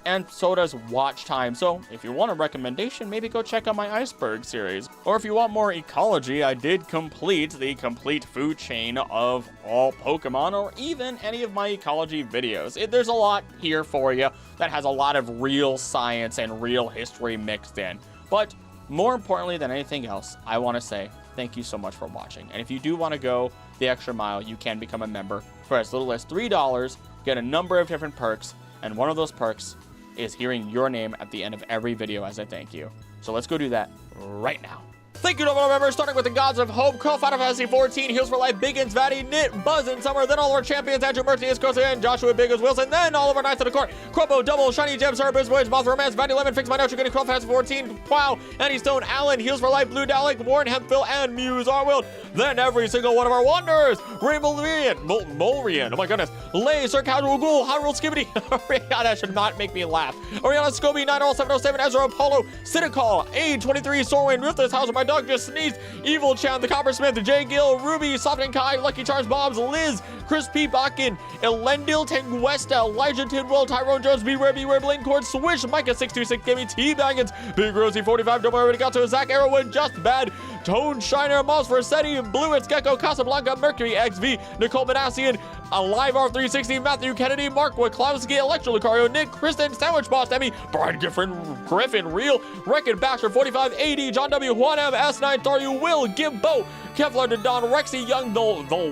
and so does watch time. So if you want a recommendation, maybe go check out my Iceberg series. Or if you want more ecology, I did complete the complete food chain of all Pokemon, or even any of my ecology videos. There's a lot here for you that has a lot of real science and real history mixed in. But more importantly than anything else, I want to say thank you so much for watching. And if you do want to go the extra mile, you can become a member for as little as $3, get a number of different perks, and one of those perks is hearing your name at the end of every video as a thank you. So let's go do that right now. Thank you to all our members, starting with the Gods of Hope, Crow, Final Fantasy 14, Heals for Life, Biggins, Vatty, Knit, Buzz, and Summer, then all our champions, Andrew, Mertius, Kosa, Joshua, Biggins, Wilson, then all of our Knights of the Court, Cropo, Double, Shiny Gem, Cerberus, Voyage, Moth, Romance, Vatty, Lemon, Fix My Note, Getting Crow, Fantasy 14, Plow, Stone, Allen, Heals for Life, Blue Dalek, Warren, Hempville, and Muse, Arwild, then every single one of our Wanderers, Rainbow Molrian, oh my goodness, Lay, Sir Casual Ghoul, Hyrule Skibbity, Ariana should not make me laugh, Ariana, Scobie, 90707, Ezra, Apollo, Citicall, A23, Sorwin, Ruthless, House of My Dog Just Sneezed, Evil Chan, the Coppersmith, Jay Gill, Ruby, Soft and Kai, Lucky Charms, Bombs, Liz, Chris P. Bakken, Elendil, Tanguesta, Elijah Tidwell, Tyrone Jones, Beware, Blaine Cord, Swish, Micah626, Gimme, T. Baggins, Big Rosie 45, Don't Worry, Got to Zach Arrowwood, Just Bad, Tone Shiner, Moss Versetti, Bluets, Gecko, Casablanca, Mercury, XV, Nicole Manassian, Alive R360, Matthew Kennedy, Mark Waklowski, Electro Lucario, Nick, Kristen, Sandwich Boss, Emmy, Brian Griffin, Real, Reckon Baxter, 45, AD, John W, Juan M, S9, Tharu, Will, Gimbo, Kevlar to Don, Rexy Young, the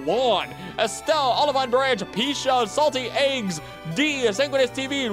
Lawn, Estelle, Olivine Branch, Pisha, Salty Eggs, D, Sanguinis TV,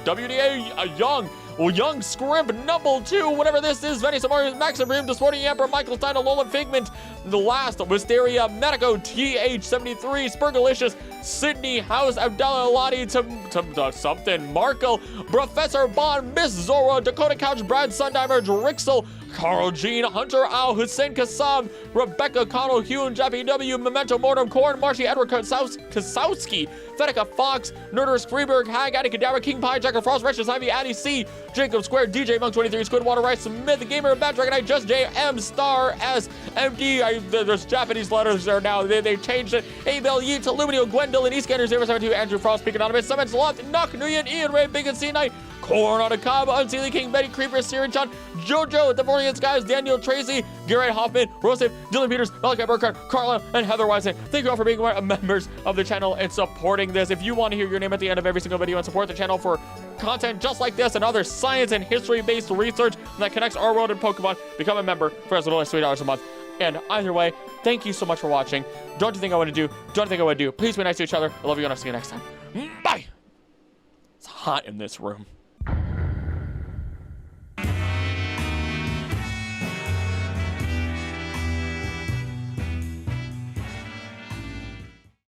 WDA, Young Scrimp, Numble 2, whatever this is, Venny Samari, Maximum, The Sporting Emperor, Michael Stein, Alola Figment, The Last, Wisteria, Medico, TH73, Spurgalicious, Sydney House, Abdallah Lottie, something, Markle, Professor Bond, Miss Zora, Dakota Couch, Brad Sundimer, Drixel, Carl Jean, Hunter Al, Hussein Kassam, Rebecca Connell, Hugh and Jappy W, Memento Mortem, Korn, Marshy, Edward Kasowski, Fenica Fox, Nerders, Freeberg, Hag, Addy Cadabra, King Pie, Jacker Frost, Wretches, Ivy, Addy C, Jacob Square, DJ Monk 23, Squidwater Rice, Smith, Gamer, Bad Dragon Knight, Just J, M, Star, S, MD, there's Japanese letters there now, they changed it, Abel, Yeet, Luminio, Gwendolyn, Eastgander 072, Andrew Frost, Speak Anonymous, Summons, Lot, Knock, Nguyen, Ian Ray, Big and C Knight, Corn on a Cob, Unseelie King, Betty Creeper, Sirinchon, Jojo, The Morning Skies, Daniel Tracy, Garrett Hoffman, Rosef, Dylan Peters, Malachi Burkhardt, Carla, and Heather Wisen. Thank you all for being members of the channel and supporting this. If you want to hear your name at the end of every single video and support the channel for content just like this and other science and history-based research that connects our world and Pokemon, become a member for as little as $3 a month. And either way, thank you so much for watching. Don't you think I want to do? Don't you think I want to do? Please be nice to each other. I love you and I'll see you next time. Bye! hot in this room.